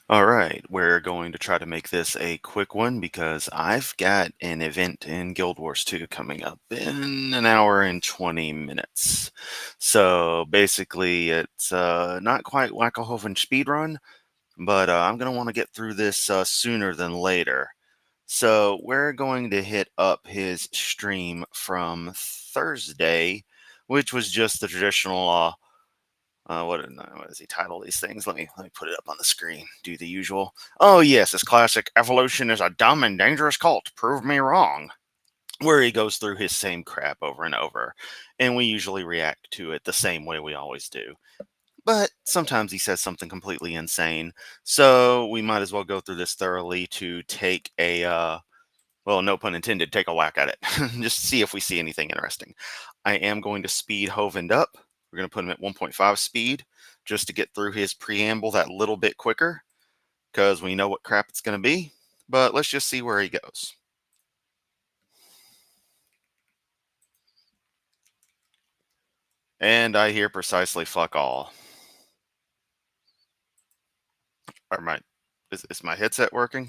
All right, we're going to try to make this a quick one because I've got an event in Guild Wars 2 coming up in an hour and 20 minutes. So basically, it's not quite Wackohoven speedrun, but I'm going to want to get through this sooner than later. So we're going to hit up his stream from Thursday, which was just the traditional what does he title these things? Let me put it up on the screen. Do the usual. Oh yes, his classic "Evolution is a dumb and dangerous cult. Prove me wrong," where he goes through his same crap over and over, and we usually react to it the same way we always do. But sometimes he says something completely insane, so we might as well go through this thoroughly to take a well, no pun intended, take a whack at it. Just see if we see anything interesting. I am going to speed Hovind up. We're going to put him at 1.5 speed just to get through his preamble that little bit quicker because we know what crap it's going to be. But let's just see where he goes. And I hear precisely fuck all. Is my headset working?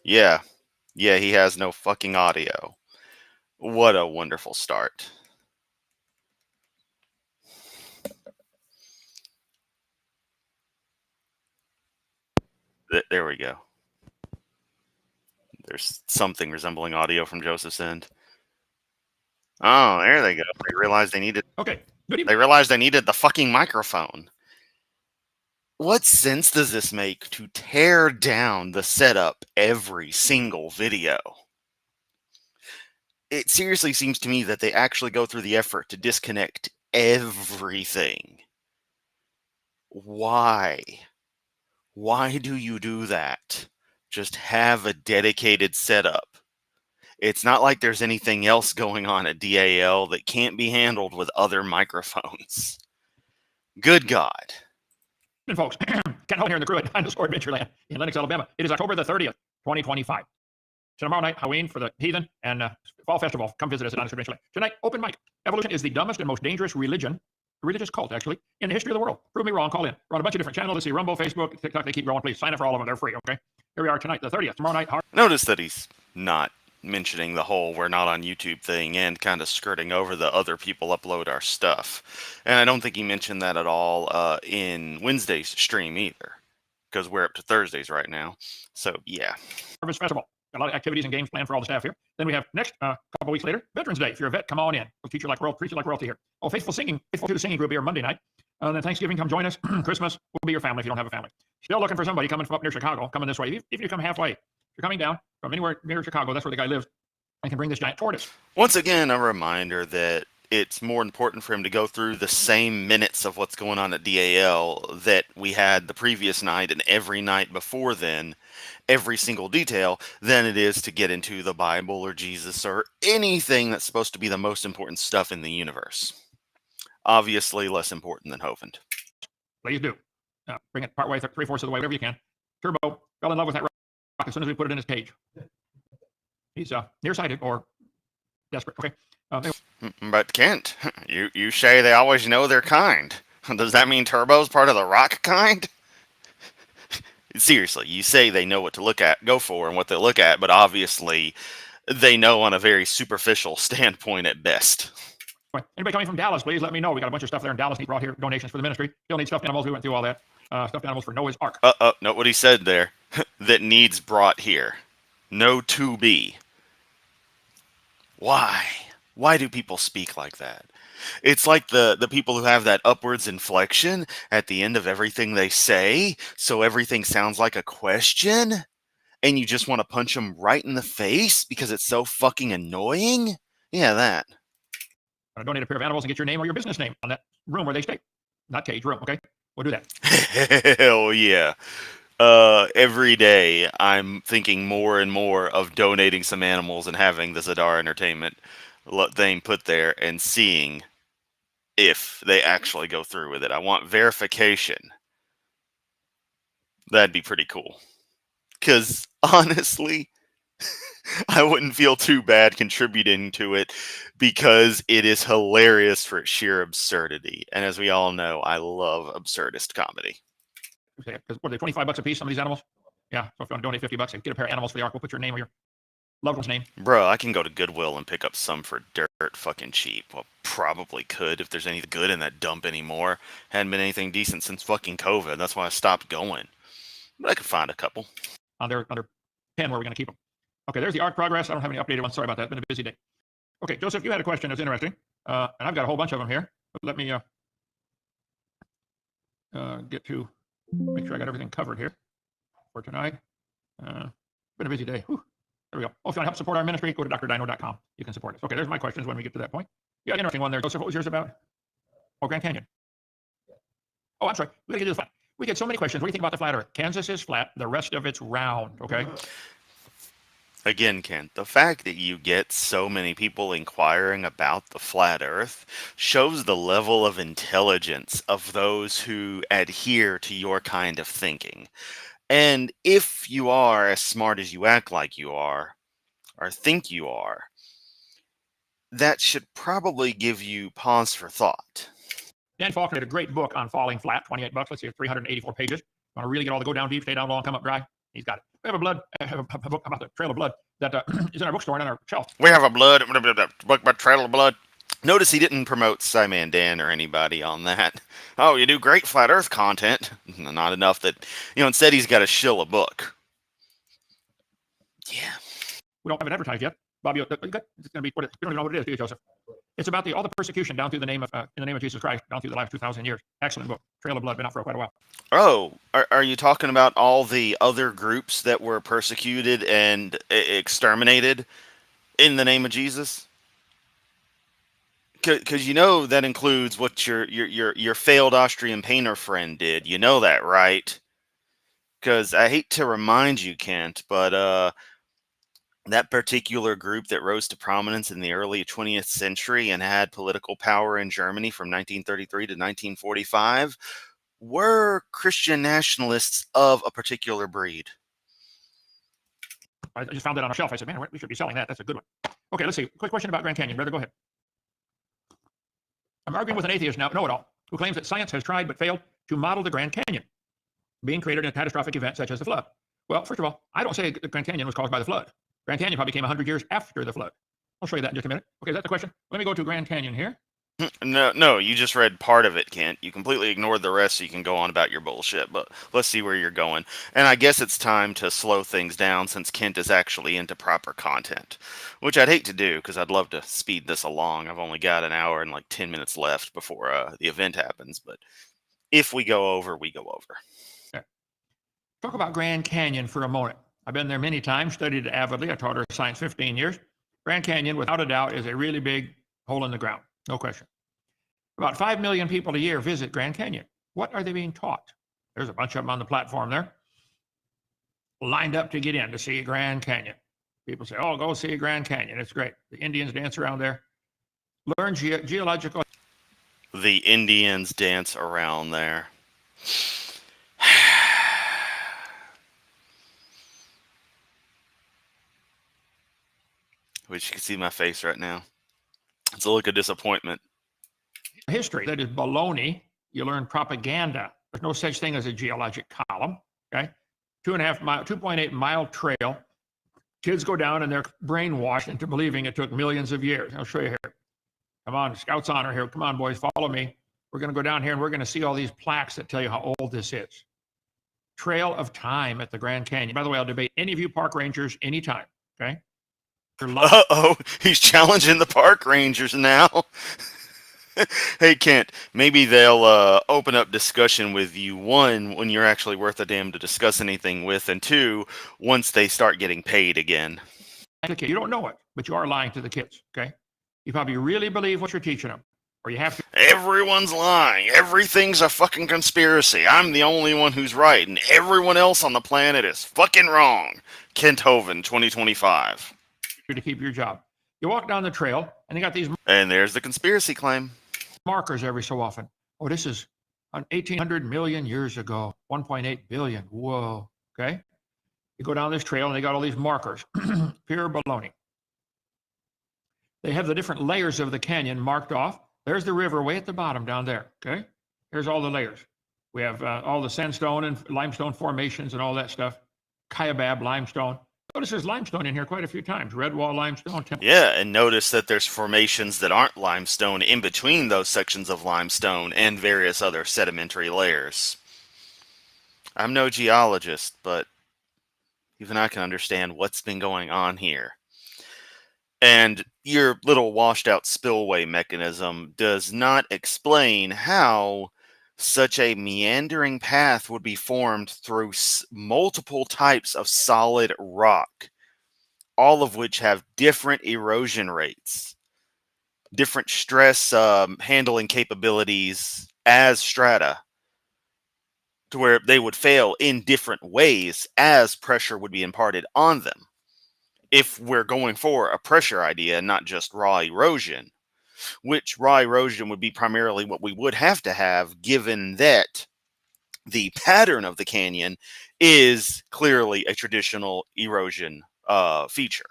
Yeah. Yeah, he has no fucking audio. What a wonderful start. There we go. There's something resembling audio from Joseph's end. Oh, there they go. They realized they needed. Okay. Good evening. They realized they needed the fucking microphone. What sense does this make to tear down the setup every single video? It seriously seems to me that they actually go through the effort to disconnect everything. Why? Why do you do that? Just have a dedicated setup. It's not like there's anything else going on at DAL that can't be handled with other microphones. Good God. And folks, Ken Hogan here in the crew at Dinosaur Adventureland in Lenox, Alabama. It is October the 30th, 2025. Tomorrow night, Halloween for the heathen and Fall Festival. Come visit us at Dinosaur Adventureland. Tonight, open mic. Evolution is the dumbest and most dangerous religious cult, actually, in the history of the world. Prove me wrong, call in. We're on a bunch of different channels. Let's see, Rumble, Facebook, TikTok. They keep growing. Please sign up for all of them. They're free, okay? Here we are tonight, the 30th. Tomorrow night, Notice that he's not mentioning the whole "we're not on YouTube" thing and kind of skirting over the other people upload our stuff. And I don't think he mentioned that at all in Wednesday's stream either, because we're up to Thursdays right now. So yeah. Harvest Festival. Got a lot of activities and games planned for all the staff here. Then we have next couple weeks later, Veterans Day. If you're a vet, come on in. We'll treat you like royalty here. Oh, Faithful to the Singing group here Monday night. Then Thanksgiving, come join us. Christmas will be your family if you don't have a family. Still looking for somebody coming from up near Chicago, coming this way. Even if you come halfway, if you're coming down from anywhere near Chicago, that's where the guy lives, and can bring this giant tortoise. Once again, a reminder that it's more important for him to go through the same minutes of what's going on at DAL that we had the previous night and every night before then, every single detail, than it is to get into the Bible or Jesus or anything that's supposed to be the most important stuff in the universe. Obviously less important than Hovind. Please do. Bring it partway, 3/4 of the way, whatever you can. Turbo fell in love with that rock as soon as we put it in his cage. He's nearsighted or desperate. Okay. But Kent, you say they always know their kind. Does that mean Turbo's part of the rock kind? Seriously, you say they know what to go for and what they look at, but obviously they know on a very superficial standpoint at best. Anybody coming from Dallas, please let me know. We got a bunch of stuff there in Dallas. He brought here donations for the ministry. Still need stuffed animals. We went through all that. Stuffed animals for Noah's Ark. Note what he said there. That needs brought here. No to be. Why? Why do people speak like that? It's like the people who have that upwards inflection at the end of everything they say, so everything sounds like a question, and you just want to punch them right in the face because it's so fucking annoying? Yeah, that. Donate a pair of animals and get your name or your business name on that room where they stay. Not cage, room, okay? We'll do that. Hell yeah. Every day I'm thinking more and more of donating some animals and having the Zadar Entertainment thing put there and seeing if they actually go through with it. I want verification. That'd be pretty cool. Because honestly, I wouldn't feel too bad contributing to it because it is hilarious for its sheer absurdity. And as we all know, I love absurdist comedy. because what are they, $25 a piece, some of these animals? Yeah, so if you want to donate $50, get a pair of animals for the ark. We'll put your name or your loved one's name. Bro, I can go to Goodwill and pick up some for dirt fucking cheap. Well, probably could if there's anything good in that dump anymore. Hadn't been anything decent since fucking COVID. That's why I stopped going. But I could find a couple. On their pen where we're going to keep them. Okay, there's the ark progress. I don't have any updated ones. Sorry about that. It's been a busy day. Okay, Joseph, you had a question that's interesting. And I've got a whole bunch of them here. But let me get to make sure I got everything covered here for tonight. Been a busy day. Whew. There we go. Oh, if you want to help support our ministry, go to drdino.com. You can support us. Okay, there's my questions when we get to that point. Yeah, interesting one there. Joseph, what was yours about? Oh, Grand Canyon. Oh, I'm sorry. We got to get to the flat. We get so many questions. What do you think about the flat Earth? Kansas is flat. The rest of it's round. Okay. Again, Kent, the fact that you get so many people inquiring about the flat Earth shows the level of intelligence of those who adhere to your kind of thinking. And if you are as smart as you act like you are, or think you are, that should probably give you pause for thought. Dan Faulkner did a great book on falling flat, $28. Let's see, 384 pages. Want to really get all the go down deep, stay down long, come up dry? He's got it. We have a book about the Trail of Blood that is in our bookstore and on our shelf. We have a book about Trail of Blood. Notice he didn't promote Simon Dan or anybody on that. Oh, you do great flat Earth content. Not enough that, instead he's got to shill a book. Yeah. We don't have it advertised yet. Bobby, it's going to be, we don't even know what it is, do you, Joseph? It's about all the persecution down through the name of, in the name of Jesus Christ, down through the last 2,000 years. Excellent book. Trail of Blood, been out for quite a while. Oh, are you talking about all the other groups that were persecuted and exterminated in the name of Jesus? Because that includes what your failed Austrian painter friend did. You know that, right? Because I hate to remind you, Kent, but that particular group that rose to prominence in the early 20th century and had political power in Germany from 1933 to 1945 were Christian nationalists of a particular breed. I just found that on a shelf. I said, man, we should be selling that. That's a good one. Okay, let's see. Quick question about Grand Canyon. Brother, go ahead. I'm arguing with an atheist now, know-it-all, who claims that science has tried but failed to model the Grand Canyon being created in a catastrophic event such as the flood. Well, first of all, I don't say the Grand Canyon was caused by the flood. Grand Canyon probably came 100 years after the flood. I'll show you that in just a minute. Okay, is that the question? Let me go to Grand Canyon here. No, you just read part of it, Kent. You completely ignored the rest so you can go on about your bullshit, but let's see where you're going. And I guess it's time to slow things down since Kent is actually into proper content, which I'd hate to do because I'd love to speed this along. I've only got an hour and like 10 minutes left before the event happens, but if we go over, we go over. Okay. Talk about Grand Canyon for a moment. I've been there many times, studied it avidly. I taught earth science 15 years. Grand Canyon, without a doubt, is a really big hole in the ground. No question. About 5 million people a year visit Grand Canyon. What are they being taught? There's a bunch of them on the platform there, lined up to get in to see Grand Canyon. People say, oh, go see Grand Canyon. It's great. The Indians dance around there. Learn geological. The Indians dance around there. Which you can see my face right now. It's a look of disappointment. History, that is baloney. You learn propaganda. There's no such thing as a geologic column. Okay, 2.8 mile trail. Kids go down and they're brainwashed into believing it took millions of years. I'll show you here. Come on, Scouts honor here. Come on, boys, follow me. We're going to go down here and we're going to see all these plaques that tell you how old this is. Trail of time at the Grand Canyon. By the way, I'll debate any of you park rangers anytime. Okay. Uh-oh, he's challenging the park rangers now. Hey, Kent, maybe they'll open up discussion with you, one, when you're actually worth a damn to discuss anything with, and two, once they start getting paid again. You don't know it, but you are lying to the kids, okay? You probably really believe what you're teaching them, or you have to. Everyone's lying. Everything's a fucking conspiracy. I'm the only one who's right, and everyone else on the planet is fucking wrong. Kent Hovind, 2025. To keep your job. You walk down the trail, and they got these. And there's the conspiracy claim. Markers every so often. Oh, this is 1,800 million years ago, 1.8 billion. Whoa. Okay. You go down this trail and they got all these markers. Pure baloney. They have the different layers of the canyon marked off. There's the river way at the bottom down there. Okay. Here's all the layers. We have all the sandstone and limestone formations and all that stuff. Kaibab limestone. Notice there's limestone in here quite a few times. Red wall limestone. Yeah, and notice that there's formations that aren't limestone in between those sections of limestone and various other sedimentary layers. I'm no geologist, but even I can understand what's been going on here. And your little washed out spillway mechanism does not explain how such a meandering path would be formed through multiple types of solid rock, all of which have different erosion rates, different stress handling capabilities as strata, to where they would fail in different ways as pressure would be imparted on them. If we're going for a pressure idea, not just raw erosion, which raw erosion would be primarily what we would have to have, given that the pattern of the canyon is clearly a traditional erosion feature,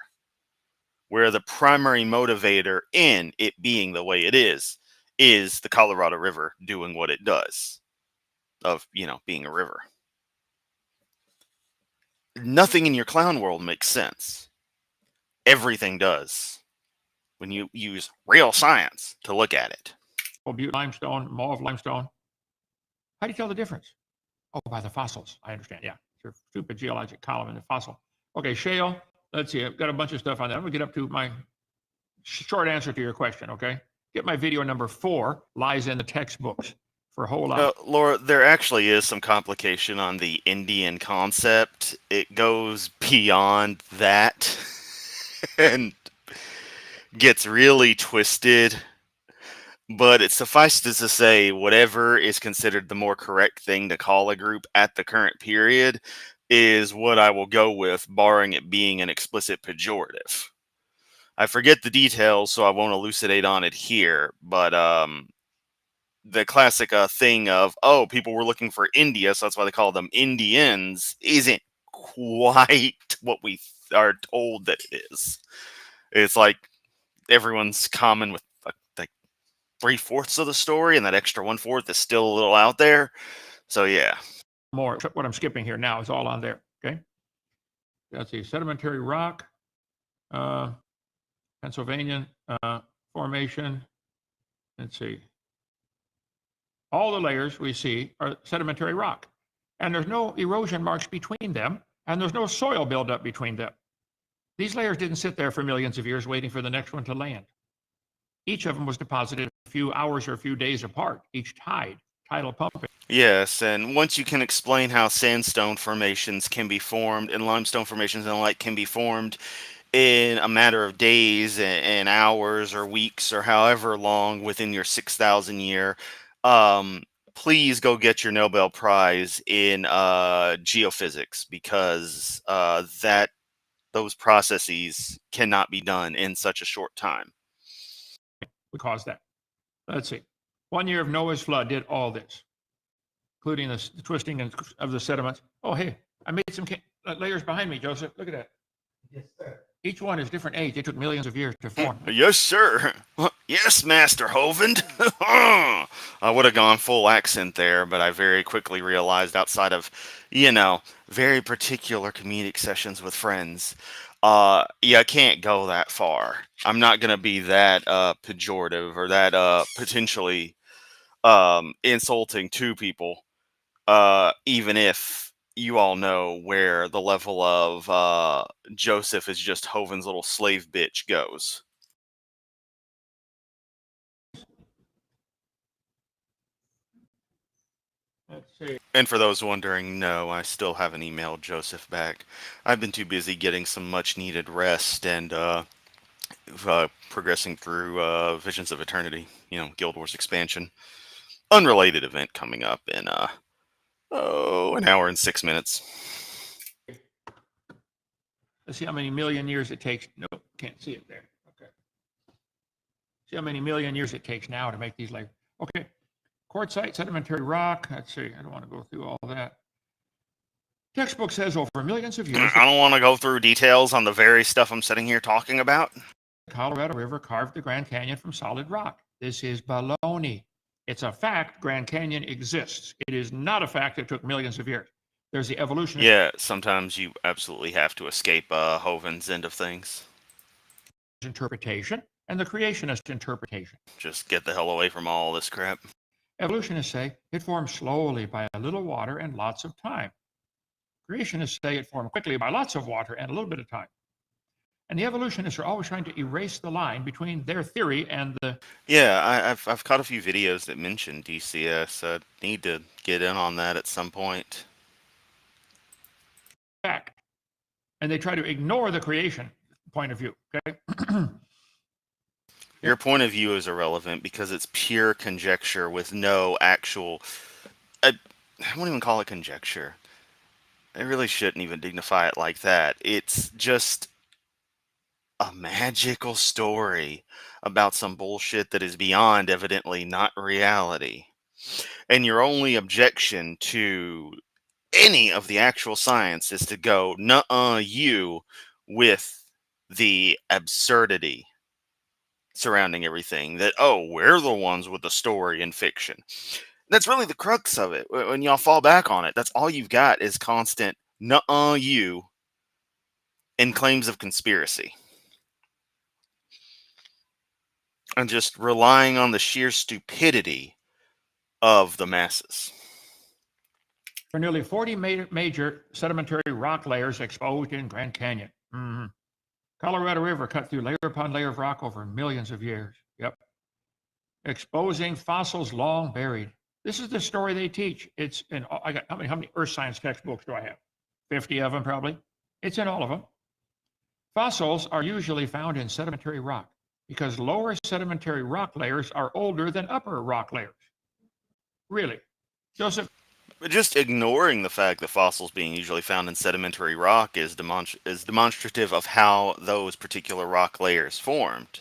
where the primary motivator in it being the way it is the Colorado River doing what it does, of, being a river. Nothing in your clown world makes sense. Everything does when you use real science to look at it. Butte limestone, mauve limestone. How do you tell the difference? Oh, by the fossils. I understand. Yeah. It's your stupid geologic column in the fossil. Okay, shale. Let's see. I've got a bunch of stuff on that. I'm going to get up to my short answer to your question, okay? Get my video number 4, lies in the textbooks for a whole lot. Laura, there actually is some complication on the Indian concept. It goes beyond that and gets really twisted. But it suffices to say, whatever is considered the more correct thing to call a group at the current period is what I will go with, barring it being an explicit pejorative. I forget the details, so I won't elucidate on it here, but the classic thing of, people were looking for India, so that's why they call them Indians, isn't quite what we are told that it is. It's like everyone's common with like 3/4 of the story, and that extra 1/4 is still a little out there. So yeah. More. What I'm skipping here now is all on there. Okay. Let's see. Sedimentary rock, Pennsylvania formation. Let's see. All the layers we see are sedimentary rock, and there's no erosion marks between them, and there's no soil buildup between them. These layers didn't sit there for millions of years waiting for the next one to land. Each of them was deposited a few hours or a few days apart, each tidal pumping. Yes, and once you can explain how sandstone formations can be formed and limestone formations and the like can be formed in a matter of days and hours or weeks or however long within your 6,000 year, please go get your Nobel Prize in geophysics, because those processes cannot be done in such a short time. Would cause that. Let's see. 1 year of Noah's flood did all this, including the twisting of the sediments. Oh, hey, I made some layers behind me, Joseph. Look at that. Yes, sir. Each one is different age. It took millions of years to form. Yes, sir. Yes, Master Hovend. I would have gone full accent there, but I very quickly realized, outside of, very particular comedic sessions with friends, you can't go that far. I'm not going to be that pejorative or that potentially insulting to people, even if you all know where the level of Joseph is just Hoven's little slave bitch goes. Let's see. And for those wondering, no, I still haven't emailed Joseph back. I've been too busy getting some much needed rest and progressing through Visions of Eternity, Guild Wars expansion. Unrelated event coming up in an hour and 6 minutes. Let's see how many million years it takes. Nope, can't see it there. Okay. See how many million years it takes now to make these layers. Okay. Quartzite, sedimentary rock. Let's see. I don't want to go through all that. Textbook says over millions of years. I don't want to go through details on the very stuff I'm sitting here talking about. The Colorado River carved the Grand Canyon from solid rock. This is baloney. It's a fact Grand Canyon exists. It is not a fact that took millions of years. There's the evolutionist Yeah, sometimes you absolutely have to escape Hoven's end of things. interpretation and the creationist interpretation. Just get the hell away from all this crap. Evolutionists say it formed slowly by a little water and lots of time. Creationists say it formed quickly by lots of water and a little bit of time. And the evolutionists are always trying to erase the line between their theory and the Yeah, I've caught a few videos that mention DCS. I need to get in on that at some point. fact. And they try to ignore the creation point of view. Okay. Your point of view is irrelevant because it's pure conjecture with no actual. I won't even call it conjecture. I really shouldn't even dignify it like that. It's just a magical story about some bullshit that is beyond evidently not reality. And your only objection to any of the actual science is to go, nuh-uh, you, with the absurdity surrounding everything. That, oh, we're the ones with the story in fiction. That's really the crux of it. When y'all fall back on it, that's all you've got is constant, nuh-uh, you, and claims of conspiracy. And just relying on the sheer stupidity of the masses. There are nearly 40 major sedimentary rock layers exposed in Grand Canyon. Colorado River cut through layer upon layer of rock over millions of years. Yep. Exposing fossils long buried. This is the story they teach. It's in, I got, how many earth science textbooks do I have? 50 of them probably. It's in all of them. Fossils are usually found in sedimentary rock because lower sedimentary rock layers are older than upper rock layers. Really? Joseph? But just ignoring the fact that fossils being usually found in sedimentary rock is demonstrative of how those particular rock layers formed.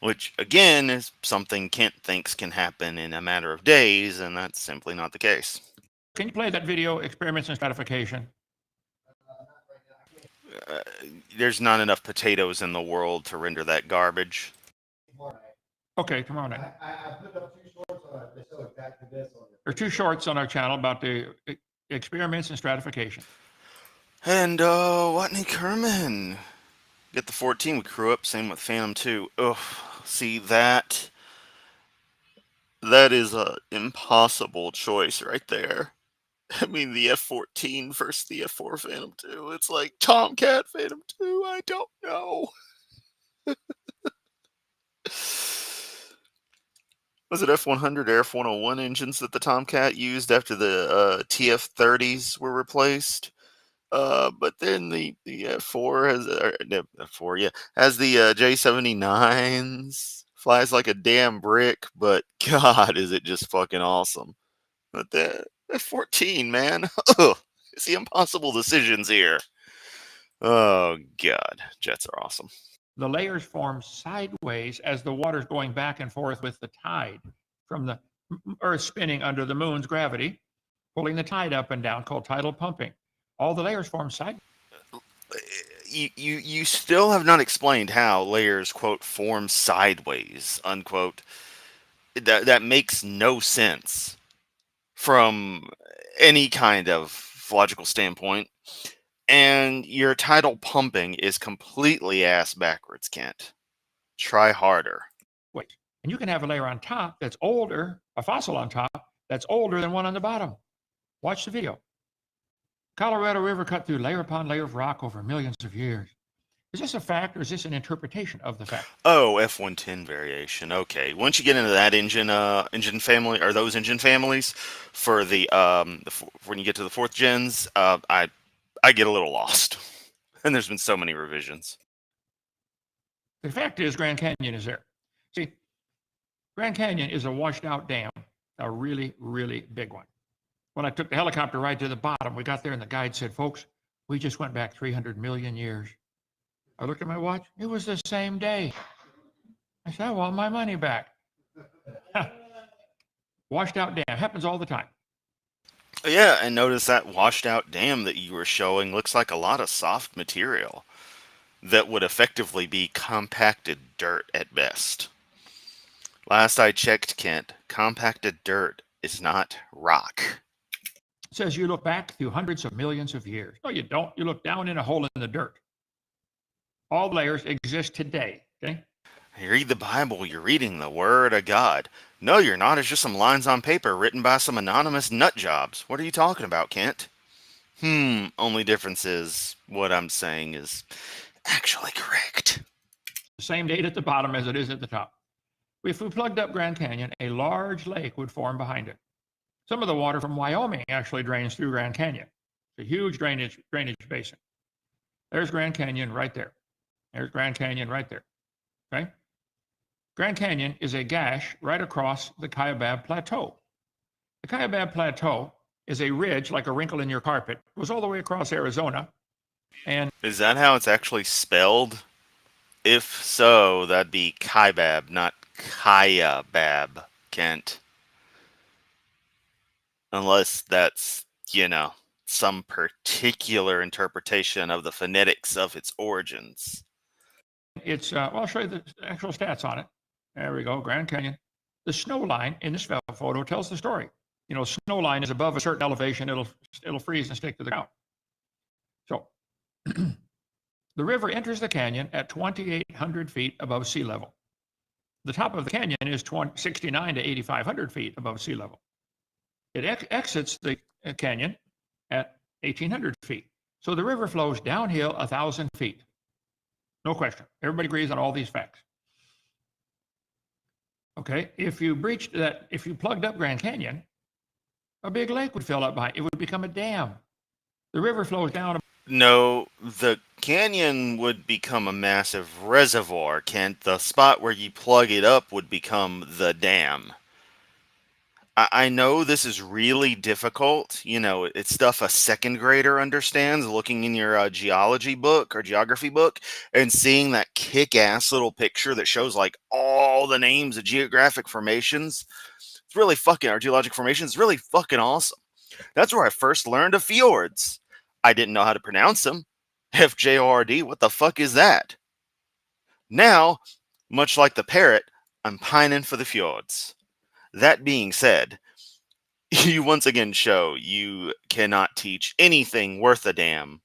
Which, again, is something Kent thinks can happen in a matter of days, and that's simply not the case. Can you play that video, Experiments in Stratification? There's not enough potatoes in the world to render that garbage. Okay, tomorrow night. I put up 2 shorts on it. They show exactly this on it. There are 2 shorts on our channel about the experiments in stratification. And, Watney Kerman. Get the 14 with Crew Up, same with Phantom 2. Ugh, see, that is a impossible choice right there. I mean, the F-14 versus the F-4 Phantom 2. It's like Tomcat Phantom 2, I don't know. Was it F-100 or F-101 engines that the Tomcat used after the TF-30s were replaced? But then the F4 has F4, yeah, has the J79s. Flies like a damn brick, but God, is it just fucking awesome. But the F14, man, ugh, it's the impossible decisions here. Oh God, jets are awesome. The layers form sideways as the water's going back and forth with the tide from the Earth spinning under the moon's gravity, pulling the tide up and down, called tidal pumping. All the layers form sideways. You still have not explained how layers, quote, form sideways, unquote. That makes no sense from any kind of logical standpoint. And your tidal pumping is completely ass backwards, Kent. Try harder. Wait, and you can have a layer on top that's older, a fossil on top that's older than one on the bottom. Watch the video. Colorado River cut through layer upon layer of rock over millions of years. Is this a fact or is this an interpretation of the fact? Oh, F-110 variation. Okay. Once you get into that engine family, or those engine families, for the when you get to the 4th gens, I get a little lost. And there's been so many revisions. The fact is Grand Canyon is there. See, Grand Canyon is a washed out dam, a really, really big one. When I took the helicopter ride to the bottom, we got there and the guide said, folks, we just went back 300 million years. I looked at my watch. It was the same day. I said, I want my money back. Washed out dam. Happens all the time. Yeah, and notice that washed out dam that you were showing looks like a lot of soft material that would effectively be compacted dirt at best. Last I checked, Kent, compacted dirt is not rock. It says you look back through hundreds of millions of years. No, you don't. You look down in a hole in the dirt. All layers exist today. Okay. You read the Bible, you're reading the Word of God. No, you're not. It's just some lines on paper written by some anonymous nut jobs. What are you talking about, Kent? Only difference is what I'm saying is actually correct. The same date at the bottom as it is at the top. If we plugged up Grand Canyon, a large lake would form behind it. Some of the water from Wyoming actually drains through Grand Canyon. It's a huge drainage basin. There's Grand Canyon right there. There's Grand Canyon right there. Okay? Grand Canyon is a gash right across the Kaibab Plateau. The Kaibab Plateau is a ridge like a wrinkle in your carpet. It goes all the way across Arizona. And Is that how it's actually spelled? If so, that'd be Kaibab, not Kayabab, Kent. Unless that's, some particular interpretation of the phonetics of its origins. it's, I'll show you the actual stats on it. There we go, Grand Canyon. The snow line in this photo tells the story. Snow line is above a certain elevation, it'll freeze and stick to the ground. So the river enters the canyon at 2,800 feet above sea level. The top of the canyon is 69 to 8,500 feet above sea level. It exits the canyon at 1,800 feet. So the river flows downhill 1,000 feet. No question. Everybody agrees on all these facts. Okay, if you plugged up Grand Canyon, a big lake would fill up behind. It would become a dam. The river flows down. No, the canyon would become a massive reservoir, Kent. The spot where you plug it up would become the dam. I know this is really difficult. It's stuff a second grader understands looking in your geology book or geography book and seeing that kick-ass little picture that shows like all the names of geographic formations. It's really fucking, or geologic formations. It's really fucking awesome. That's where I first learned of fjords. I didn't know how to pronounce them. FJORD, what the fuck is that? Now, much like the parrot, I'm pining for the fjords. That being said, you once again show you cannot teach anything worth a damn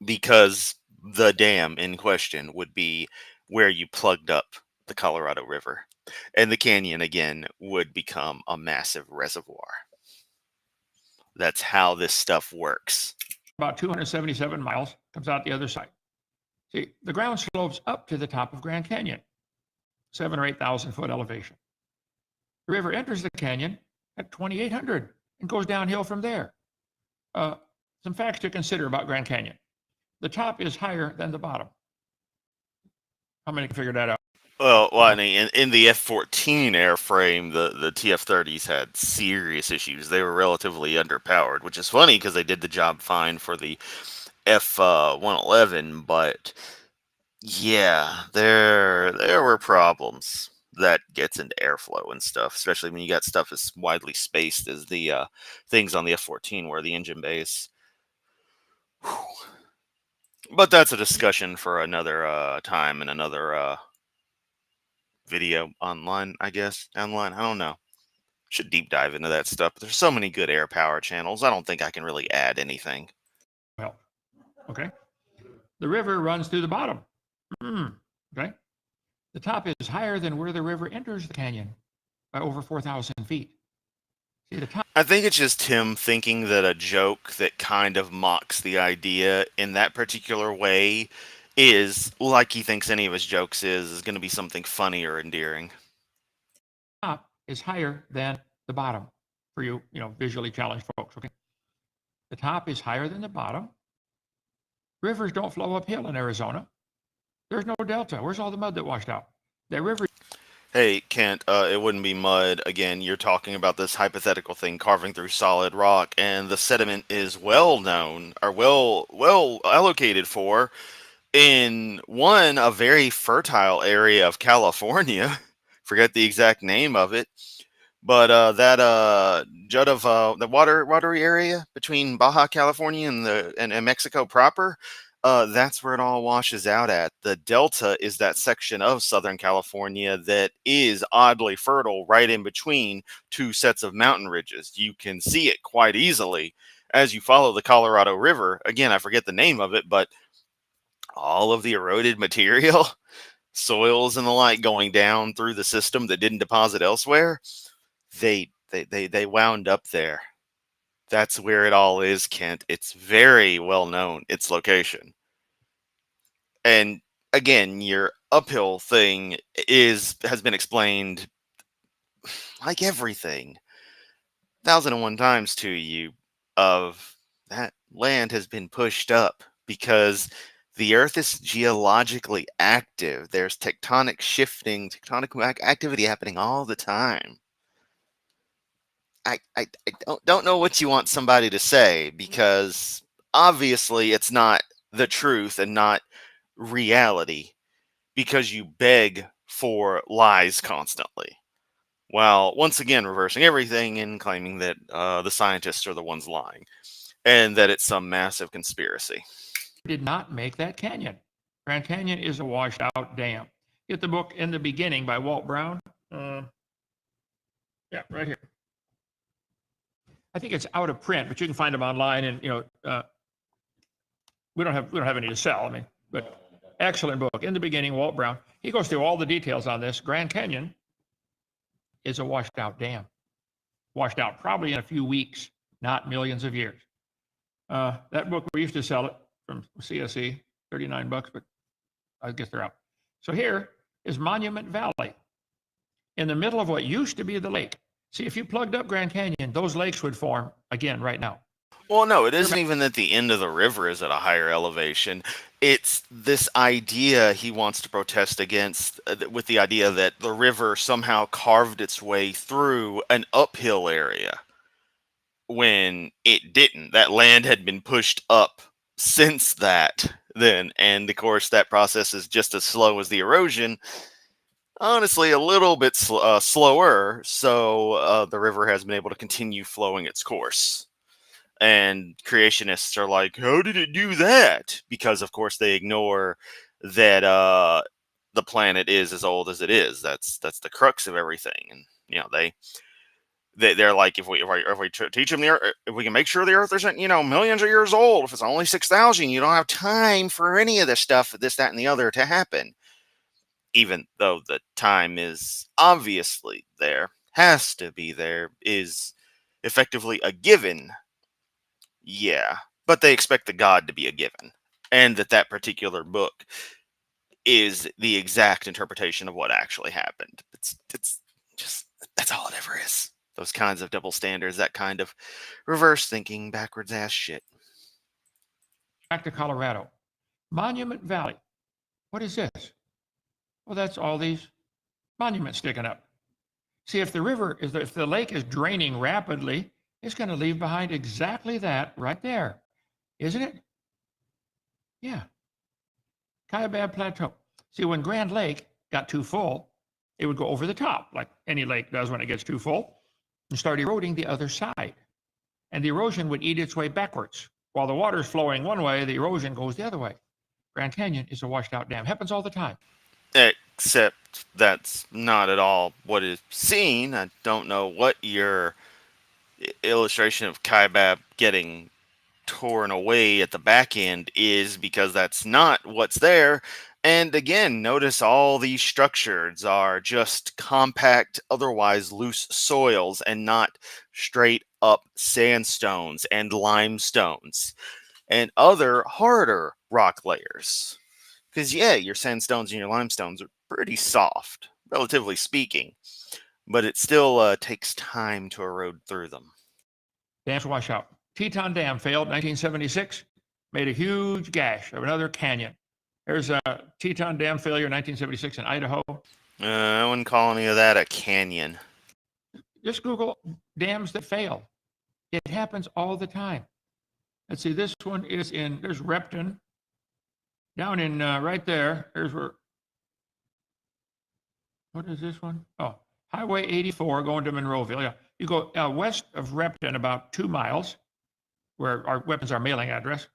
because the dam in question would be where you plugged up the Colorado River. And the canyon, again, would become a massive reservoir. That's how this stuff works. About 277 miles, comes out the other side. See, the ground slopes up to the top of Grand Canyon, 7,000 or 8,000 foot elevation. The river enters the canyon at 2,800 and goes downhill from there. Some facts to consider about Grand Canyon. The top is higher than the bottom. How many can figure that out? Well, in the F-14 airframe, the TF-30s had serious issues. They were relatively underpowered, which is funny because they did the job fine for the F-111, but yeah, there were problems. That gets into airflow and stuff, especially when you got stuff as widely spaced as the things on the F-14 where the engine base. Whew. But that's a discussion for another time and another video online, I guess. Online, I don't know. Should deep dive into that stuff. But there's so many good air power channels. I don't think I can really add anything. Well, okay. The river runs through the bottom. Okay. The top is higher than where the river enters the canyon by over 4,000 feet. See, the top. I think it's just him thinking that a joke that kind of mocks the idea in that particular way is, like he thinks any of his jokes is going to be something funny or endearing. Top is higher than the bottom for you, visually challenged folks. Okay. The top is higher than the bottom. Rivers don't flow uphill in Arizona. There's no delta. Where's all the mud that washed out? That river. Hey, Kent, it wouldn't be mud. Again, you're talking about this hypothetical thing carving through solid rock, and the sediment is well known, or well allocated for, in a very fertile area of California. Forget the exact name of it. But that jut of the watery area between Baja California and Mexico proper, That's where it all washes out at. The Delta is that section of Southern California that is oddly fertile right in between two sets of mountain ridges. You can see it quite easily as you follow the Colorado River. Again, I forget the name of it, but all of the eroded material, soils and the like going down through the system that didn't deposit elsewhere, they wound up there. That's where it all is, Kent. It's very well known, its location. And again, your uphill thing has been explained like everything 1001 times to you of that land has been pushed up because the earth is geologically active. There's tectonic shifting, tectonic activity happening all the time. I don't know what you want somebody to say because obviously it's not the truth and not reality because you beg for lies constantly. While once again reversing everything and claiming that the scientists are the ones lying and that it's some massive conspiracy. Did not make that canyon. Grand Canyon is a washed out dam. Get the book In the Beginning by Walt Brown. Yeah, right here. I think it's out of print, but you can find them online. And we don't have any to sell. I mean, but excellent book. In the Beginning, Walt Brown. He goes through all the details on this. Grand Canyon is a washed out dam. Washed out probably in a few weeks, not millions of years. That book, we used to sell it from CSE, $39, but I guess they're out. So here is Monument Valley in the middle of what used to be the lake. See, if you plugged up Grand Canyon, those lakes would form again right now. Well, no, it isn't even that the end of the river is at a higher elevation. It's this idea he wants to protest against with the idea that the river somehow carved its way through an uphill area when it didn't. That land had been pushed up since that then. And of course, that process is just as slow as the erosion. Honestly, a little bit slower, so the river has been able to continue flowing its course. And creationists are like, how did it do that? Because, of course, they ignore that the planet is as old as it is. That's the crux of everything. And, you know, they're like, if we teach them the Earth, if we can make sure the Earth isn't, millions of years old, if it's only 6,000, you don't have time for any of this stuff, this, that, and the other to happen. Even though the time is obviously there, has to be there, is effectively a given. Yeah, but they expect the God to be a given, and that particular book is the exact interpretation of what actually happened. It's just, that's all it ever is. Those kinds of double standards, that kind of reverse thinking, backwards ass shit. Back to Colorado. Monument Valley. What is this? Well, that's all these monuments sticking up. See, if the lake is draining rapidly, it's going to leave behind exactly that right there, isn't it? Yeah. Kaibab Plateau. See, when Grand Lake got too full, it would go over the top, like any lake does when it gets too full, and start eroding the other side. And the erosion would eat its way backwards. While the water's flowing one way, the erosion goes the other way. Grand Canyon is a washed out dam. Happens all the time. Except that's not at all what is seen. I don't know what your illustration of Kaibab getting torn away at the back end is, because that's not what's there. And again, notice all these structures are just compact, otherwise loose soils and not straight up sandstones and limestones and other harder rock layers. Because, yeah, your sandstones and your limestones are pretty soft, relatively speaking, but it still takes time to erode through them. Dams wash out. Teton Dam failed in 1976, made a huge gash of another canyon. There's a Teton Dam failure in 1976 in Idaho. I wouldn't call any of that a canyon. Just Google dams that fail. It happens all the time. Let's see, this one is there's Repton. Down in right there, there's where, what is this one? Oh, Highway 84 going to Monroeville. Yeah, you go west of Repton about 2 miles, where our weapons are mailing address.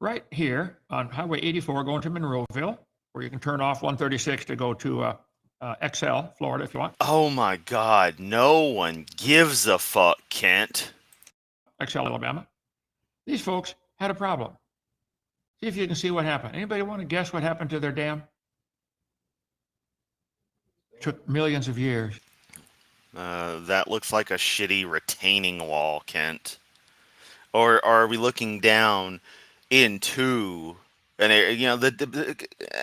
right here on Highway 84 going to Monroeville, where you can turn off 136 to go to XL, Florida, if you want. Oh my God, no one gives a fuck, Kent. XL, Alabama. These folks had a problem. See if you can see what happened. Anybody want to guess what happened to their dam? Took millions of years. That looks like a shitty retaining wall, Kent. Or are we looking down into an area? You know,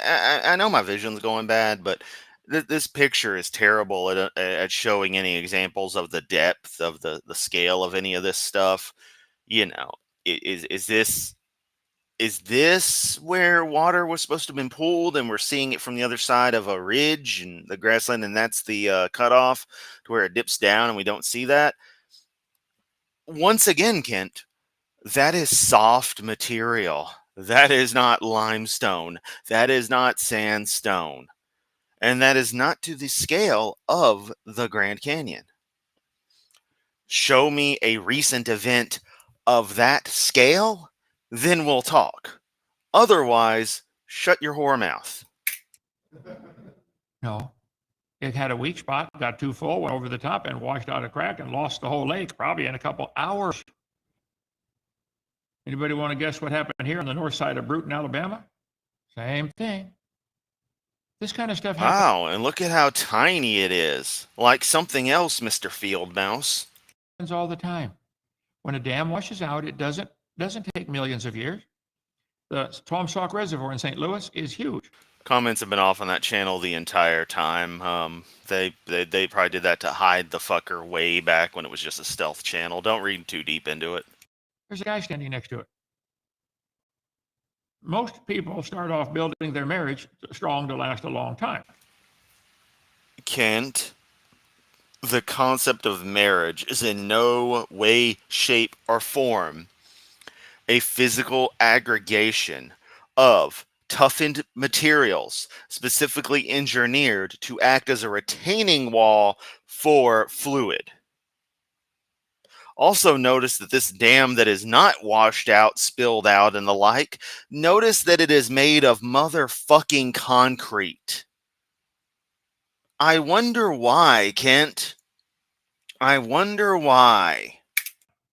I know my vision's going bad, but this picture is terrible at showing any examples of the depth of the scale of any of this stuff. You know, is this where water was supposed to have been pulled, and we're seeing it from the other side of a ridge and the grassland, and that's the cutoff to where it dips down, and we don't see that? Once again, Kent, that is soft material. That is not limestone. That is not sandstone. And that is not to the scale of the Grand Canyon. Show me a recent event of that scale, then we'll talk. Otherwise, shut your whore mouth. No. It had a weak spot, got too full, went over the top, and washed out a crack and lost the whole lake, probably in a couple hours. Anybody want to guess what happened here on the north side of Bruton, Alabama? Same thing. This kind of stuff happens. Wow, and look at how tiny it is. Like something else, Mr. Field Mouse. All the time. When a dam washes out, it doesn't take millions of years. The Tomsauk Reservoir in St. Louis is huge. Comments have been off on that channel the entire time. They probably did that to hide the fucker way back when it was just a stealth channel. Don't read too deep into it. There's a guy standing next to it. Most people start off building their marriage strong to last a long time. Kent, the concept of marriage is in no way, shape, or form a physical aggregation of toughened materials, specifically engineered to act as a retaining wall for fluid. Also notice that this dam that is not washed out, spilled out, and the like, notice that it is made of motherfucking concrete. I wonder why, Kent. I wonder why.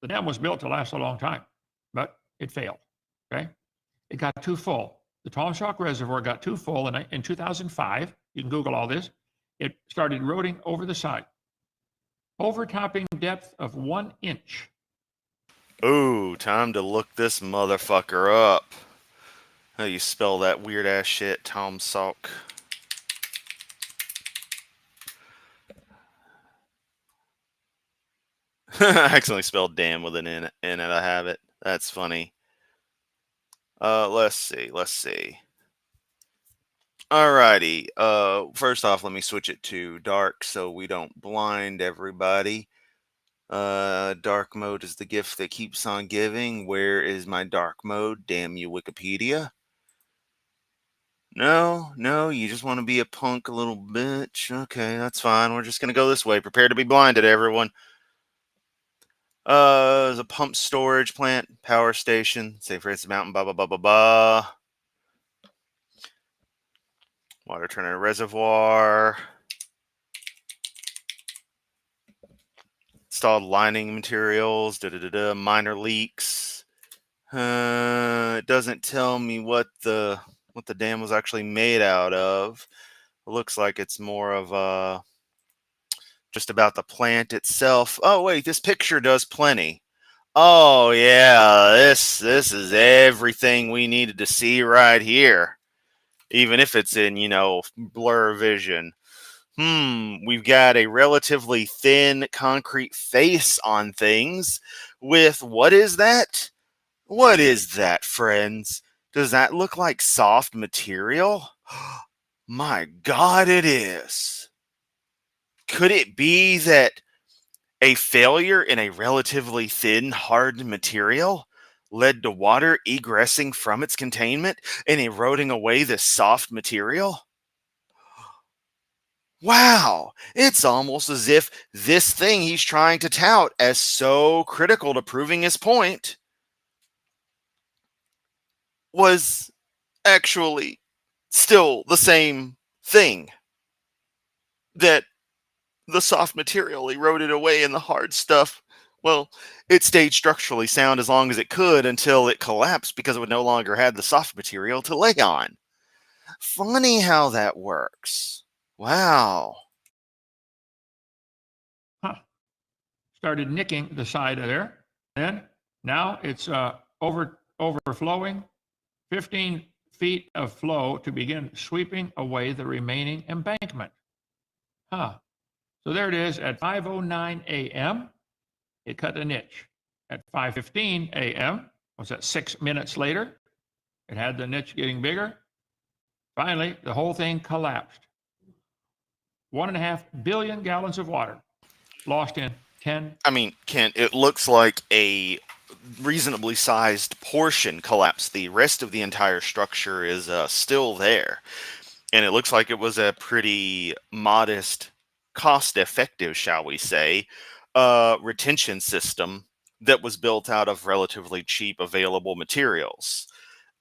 The dam was built to last a long time, but it failed. Okay? It got too full. The Tomsauk Reservoir got too full in 2005. You can Google all this. It started eroding over the side, overtopping depth of 1 inch. Ooh, time to look this motherfucker up. How you spell that weird ass shit, Tomsauk? I accidentally spelled damn with an N in it. I have it. That's funny. Let's see. Alrighty. First off, let me switch it to dark so we don't blind everybody. Dark mode is the gift that keeps on giving. Where is my dark mode? Damn you, Wikipedia. No, you just want to be a punk little bitch. Okay, that's fine. We're just gonna go this way. Prepare to be blinded, everyone. There's a pump storage plant, power station, St. Francis Mountain, blah, blah, blah, blah, blah. Water turner reservoir. Installed lining materials, minor leaks. It doesn't tell me what the dam was actually made out of. It looks like it's more of just about the plant itself. Oh wait, this picture does plenty. Oh yeah, this is everything we needed to see right here. Even if it's in, blur vision. We've got a relatively thin concrete face on things with, what is that? What is that, friends? Does that look like soft material? My God, it is. Could it be that a failure in a relatively thin, hard material led to water egressing from its containment and eroding away this soft material? Wow, it's almost as if this thing he's trying to tout as so critical to proving his point was actually still the same thing. That the soft material eroded away and the hard stuff, well, it stayed structurally sound as long as it could until it collapsed because it would no longer have the soft material to lay on. Funny how that works. Wow. Huh. Started nicking the side of there. Then now it's overflowing. 15 feet of flow to begin sweeping away the remaining embankment. Huh. So there it is at 5:09 a.m. It cut a niche. At 5:15 a.m., was that 6 minutes later? It had the niche getting bigger. Finally, the whole thing collapsed. 1.5 billion gallons of water lost in 10. I mean, Kent, it looks like a reasonably sized portion collapsed. The rest of the entire structure is still there. And it looks like it was a pretty modest, cost effective, shall we say, retention system that was built out of relatively cheap available materials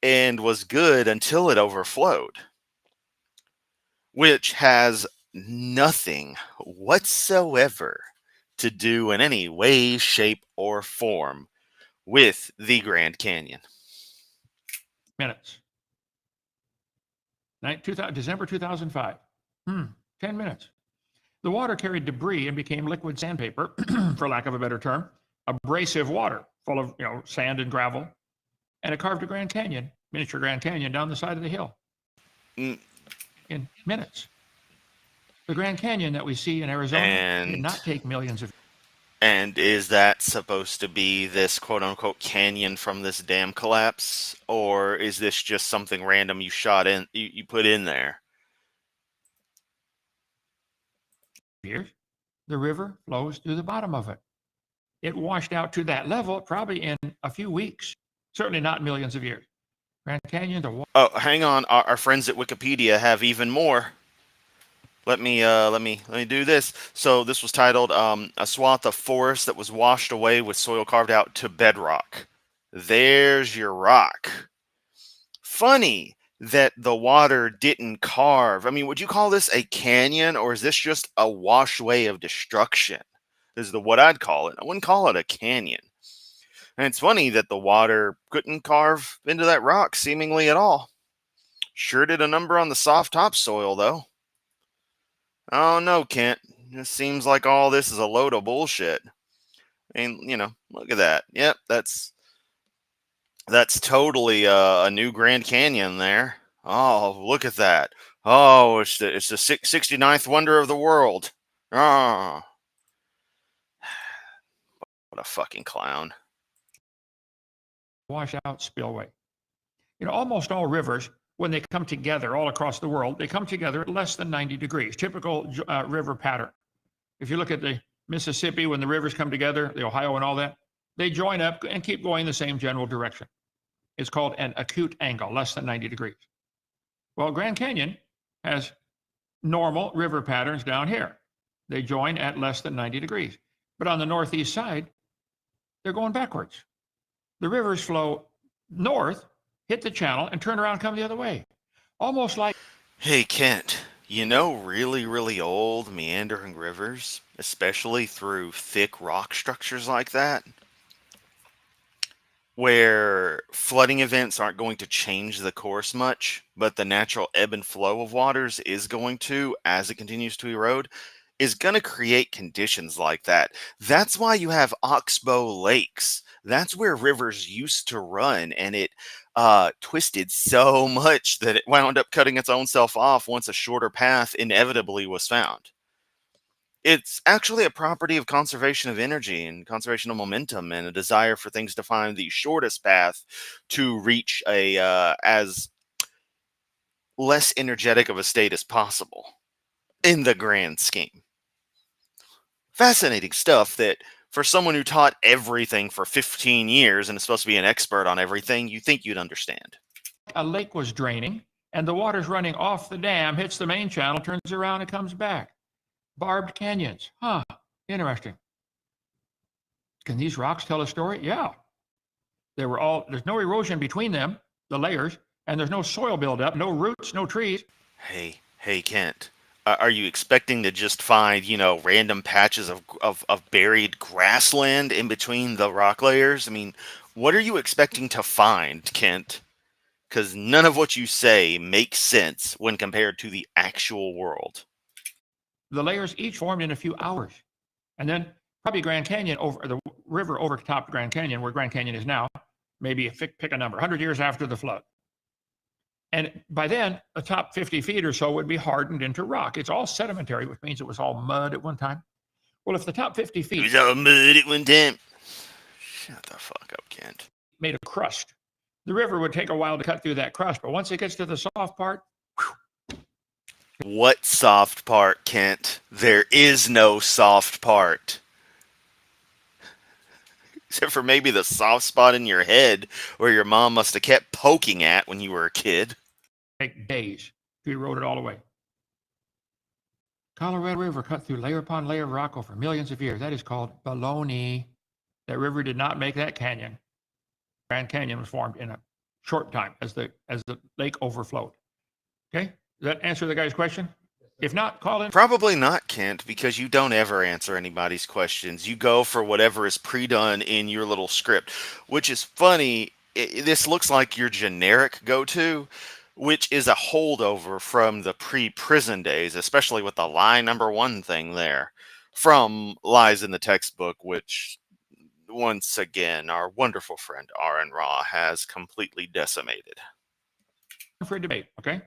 and was good until it overflowed, which has nothing whatsoever to do in any way, shape, or form with the Grand Canyon. Minutes. December 2005. 10 minutes. The water carried debris and became liquid sandpaper, for lack of a better term, abrasive water full of sand and gravel, and it carved a Grand Canyon, miniature Grand Canyon, down the side of the hill Mm. in minutes. The Grand Canyon that we see in Arizona did not take millions of. And is that supposed to be this quote-unquote canyon from this dam collapse, or is this just something random you shot in, you put in there? Years. The river flows through the bottom of it. It washed out to that level probably in a few weeks, certainly not millions of years. Grand Canyon, Oh, hang on. Our friends at Wikipedia have even more. Let me do this. So this was titled "A Swath of Forest That Was Washed Away with Soil Carved Out to Bedrock." There's your rock. Funny that the water didn't carve. I mean, would you call this a canyon, or is this just a washway of destruction? This is what I'd call it. I wouldn't call it a canyon. And it's funny that the water couldn't carve into that rock seemingly at all. Sure did a number on the soft topsoil, though. Oh no, Kent. It seems like all this is a load of bullshit. I mean, look at that. Yep, that's totally a new Grand Canyon there. Oh, look at that. Oh, it's the 69th wonder of the world. Oh, what a fucking clown. washout spillway. Almost all rivers, when they come together all across the world, they come together at less than 90 degrees, typical river pattern. If you look at the Mississippi, when the rivers come together, the Ohio and all that, they join up and keep going the same general direction. It's called an acute angle, less than 90 degrees. Well, Grand Canyon has normal river patterns down here. They join at less than 90 degrees. But on the northeast side, they're going backwards. The rivers flow north, hit the channel, and turn around and come the other way. Almost like. Hey, Kent, really, really old meandering rivers, especially through thick rock structures like that, where flooding events aren't going to change the course much, but the natural ebb and flow of waters is going to, as it continues to erode, is going to create conditions like that. That's why you have oxbow lakes. That's where rivers used to run, and it twisted so much that it wound up cutting its own self off once a shorter path inevitably was found. It's actually a property of conservation of energy and conservation of momentum, and a desire for things to find the shortest path to reach a as less energetic of a state as possible in the grand scheme. Fascinating stuff that for someone who taught everything for 15 years and is supposed to be an expert on everything, you think you'd understand. A lake was draining, and the water's running off the dam, hits the main channel, turns around, and comes back. Barbed canyons. Interesting. Can these rocks tell a story? Yeah. There's no erosion between them. the layers, and there's no soil buildup, no roots, no trees. Hey, Kent. Are you expecting to just find, random patches of buried grassland in between the rock layers? I mean, what are you expecting to find, Kent? Because none of what you say makes sense when compared to the actual world. The layers each formed in a few hours. And then probably Grand Canyon over the river overtopped Grand Canyon, where Grand Canyon is now, maybe pick a number, 100 years after the flood. And by then, the top 50 feet or so would be hardened into rock. It's all sedimentary, which means it was all mud at one time. Well, if the top 50 It feet was all mud at one time. Shut the fuck up, Kent. made a crust, the river would take a while to cut through that crust. But once it gets to the soft part, What soft part, Kent? There is no soft part. Except for maybe the soft spot in your head where your mom must have kept poking at when you were a kid. take days to erode it all away. Colorado River cut through layer upon layer of rock over millions of years. That is called baloney. That river did not make that canyon. Grand Canyon was formed in a short time as the lake overflowed. Okay, does that answer the guy's question? If not, call in. Probably not, Kent, because you don't ever answer anybody's questions. You go for whatever is pre-done in your little script, which is funny. This looks like your generic go-to, which is a holdover from the pre-prison days, especially with the lie number one thing there, from lies in the textbook, which, once again, our wonderful friend Aaron Ra has completely decimated. For a debate, okay?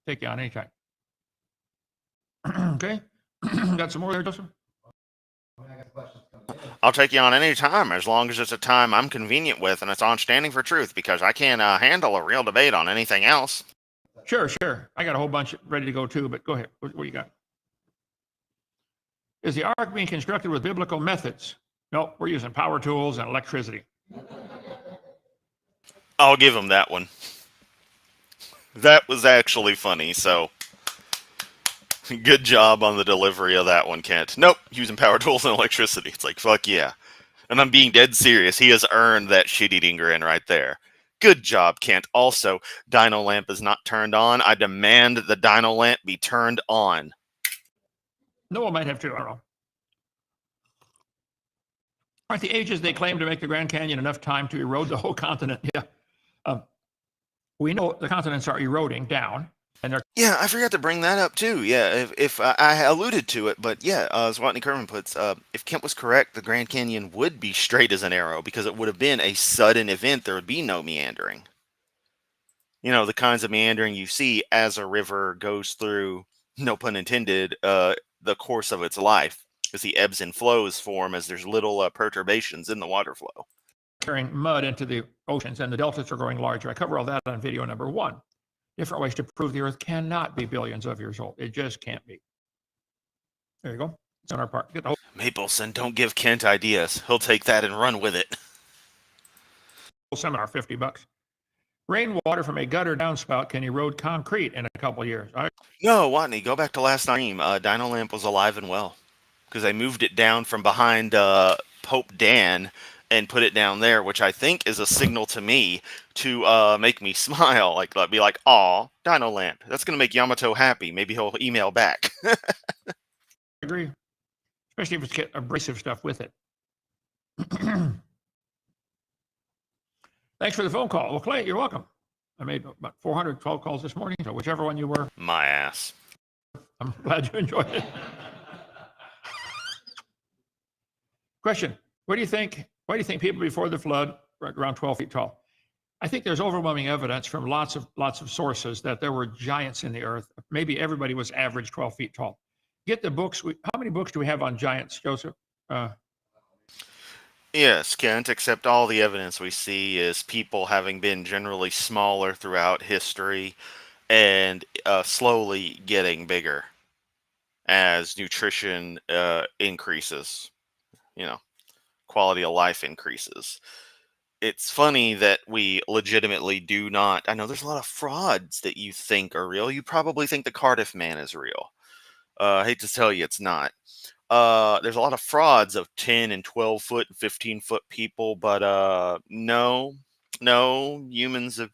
Take you on anytime. Okay, got some more there, Joseph? I got questions coming in. I'll take you on any time, as long as it's a time I'm convenient with and it's on Standing for Truth, because I can't handle a real debate on anything else. Sure. I got a whole bunch ready to go too, but go ahead. What do you got? Is the ark being constructed with biblical methods? No, we're using power tools and electricity. I'll give him that one. That was actually funny, so good job on the delivery of that one, Kent. Nope, using power tools and electricity. It's like, fuck yeah. And I'm being dead serious. He has earned that shit-eating grin right there. Good job, Kent. Also, Dino Lamp is not turned on. I demand the Dino Lamp be turned on. Noah might have too, I don't know. Aren't the ages they claim to make the Grand Canyon enough time to erode the whole continent? Yeah. We know the continents are eroding down, and they're Yeah, I forgot to bring that up too. Yeah, if I alluded to it, but yeah, as Watney Kerman puts, if Kent was correct, the Grand Canyon would be straight as an arrow because it would have been a sudden event. There would be no meandering. You know, the kinds of meandering you see as a river goes through, no pun intended, the course of its life, as the ebbs and flows form as there's little perturbations in the water flow. carrying mud into the oceans, and the deltas are growing larger. I cover all that on video number 1. Different ways to prove the Earth cannot be billions of years old. It just can't be. There you go. It's on our part. Get the whole Mapleson, don't give Kent ideas. He'll take that and run with it. seminar, $50. Rainwater from a gutter downspout can erode concrete in a couple of years. No, Watney, go back to last stream. Dino Lamp was alive and well because I moved it down from behind Pope Dan and put it down there, which I think is a signal to me to make me smile. Like, be like, "Aw, Dino Lamp. That's gonna make Yamato happy. Maybe he'll email back." I agree, especially if it's got abrasive stuff with it. Thanks for the phone call. Well, Clay, you're welcome. I made about 412 calls this morning, so whichever one you were, My ass. I'm glad you enjoyed it. Question: What do you think? Why do you think people before the flood were around 12 feet tall? I think there's overwhelming evidence from lots of sources that there were giants in the earth. Maybe everybody was average 12 feet tall. Get the books. How many books do we have on giants, Joseph? Yes, Kent, except all the evidence we see is people having been generally smaller throughout history and slowly getting bigger as nutrition increases, quality of life increases. It's funny that we legitimately do not. I know there's a lot of frauds that you think are real. You probably think the Cardiff Man is real. I hate to tell you it's not. There's a lot of frauds of 10 and 12 foot and 15-foot people, but no, humans have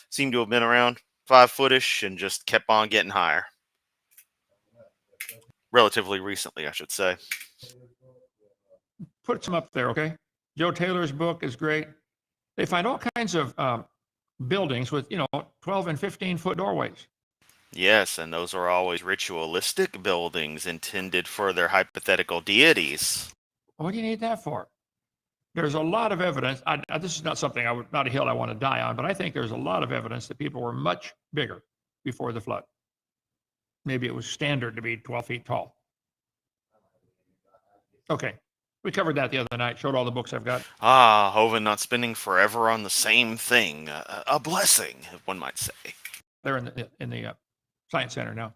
seem to have been around 5 footish and just kept on getting higher. Relatively recently, I should say. Put some up there, okay? Joe Taylor's book is great. They find all kinds of buildings with, 12 and 15-foot doorways. Yes, and those are always ritualistic buildings intended for their hypothetical deities. What do you need that for? There's a lot of evidence. This is not something not a hill I want to die on, but I think there's a lot of evidence that people were much bigger before the flood. Maybe it was standard to be 12 feet tall. Okay. We covered that the other night, showed all the books I've got. Ah, Hovind not spending forever on the same thing. A blessing, one might say. They're in the Science Center now.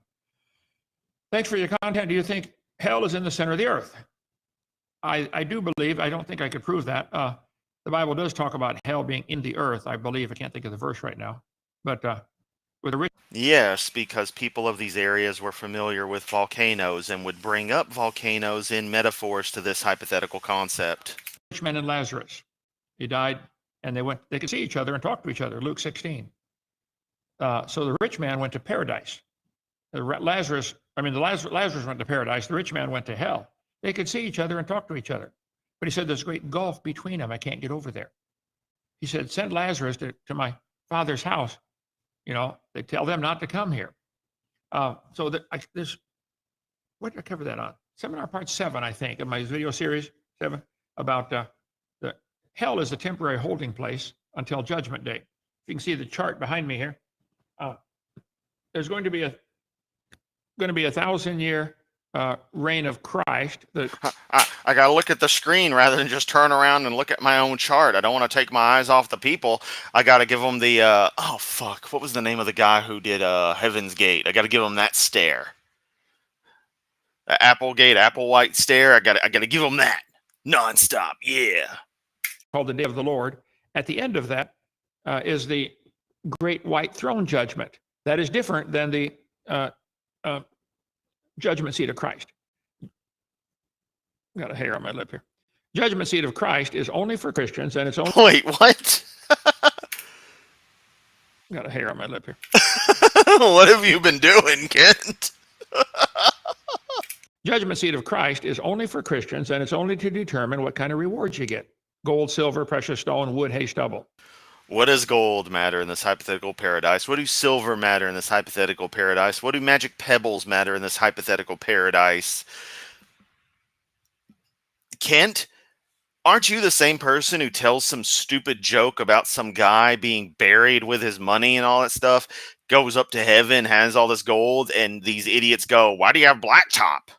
Thanks for your content. Do you think hell is in the center of the earth? I do believe, I don't think I could prove that. The Bible does talk about hell being in the earth, I believe. I can't think of the verse right now. But with a rich Yes, because people of these areas were familiar with volcanoes and would bring up volcanoes in metaphors to this hypothetical concept. man and Lazarus, he died, and they could see each other and talk to each other, Luke 16. So the rich man went to paradise. Lazarus went to paradise. The rich man went to hell. They could see each other and talk to each other. But he said, there's a great gulf between them. I can't get over there. He said, send Lazarus to my father's house. They tell them not to come here. So there's, what did I cover that on? Seminar part 7, I think, of my video series 7, about the hell is a temporary holding place until Judgment Day. If you can see the chart behind me here, there's going to be a 1,000-year reign of Christ. I got to look at the screen rather than just turn around and look at my own chart. I don't want to take my eyes off the people. I got to give them the, oh, fuck. What was the name of the guy who did Heaven's Gate? I got to give him that stare. The Applegate, Applewhite stare. I got to give him that. Nonstop. Yeah. Called the Day of the Lord. At the end of that is the Great White Throne Judgment. That is different than the Judgment Seat of Christ. Got a hair on my lip here. Judgment Seat of Christ is only for Christians, and it's only... Wait, what? Got a hair on my lip here. What have you been doing, Kent? Judgment Seat of Christ is only for Christians, and it's only to determine what kind of rewards you get. Gold, silver, precious stone, wood, hay, stubble. What does gold matter in this hypothetical paradise? What do silver matter in this hypothetical paradise? What do magic pebbles matter in this hypothetical paradise? Kent, aren't you the same person who tells some stupid joke about some guy being buried with his money and all that stuff, goes up to heaven, has all this gold, and these idiots go, why do you have blacktop?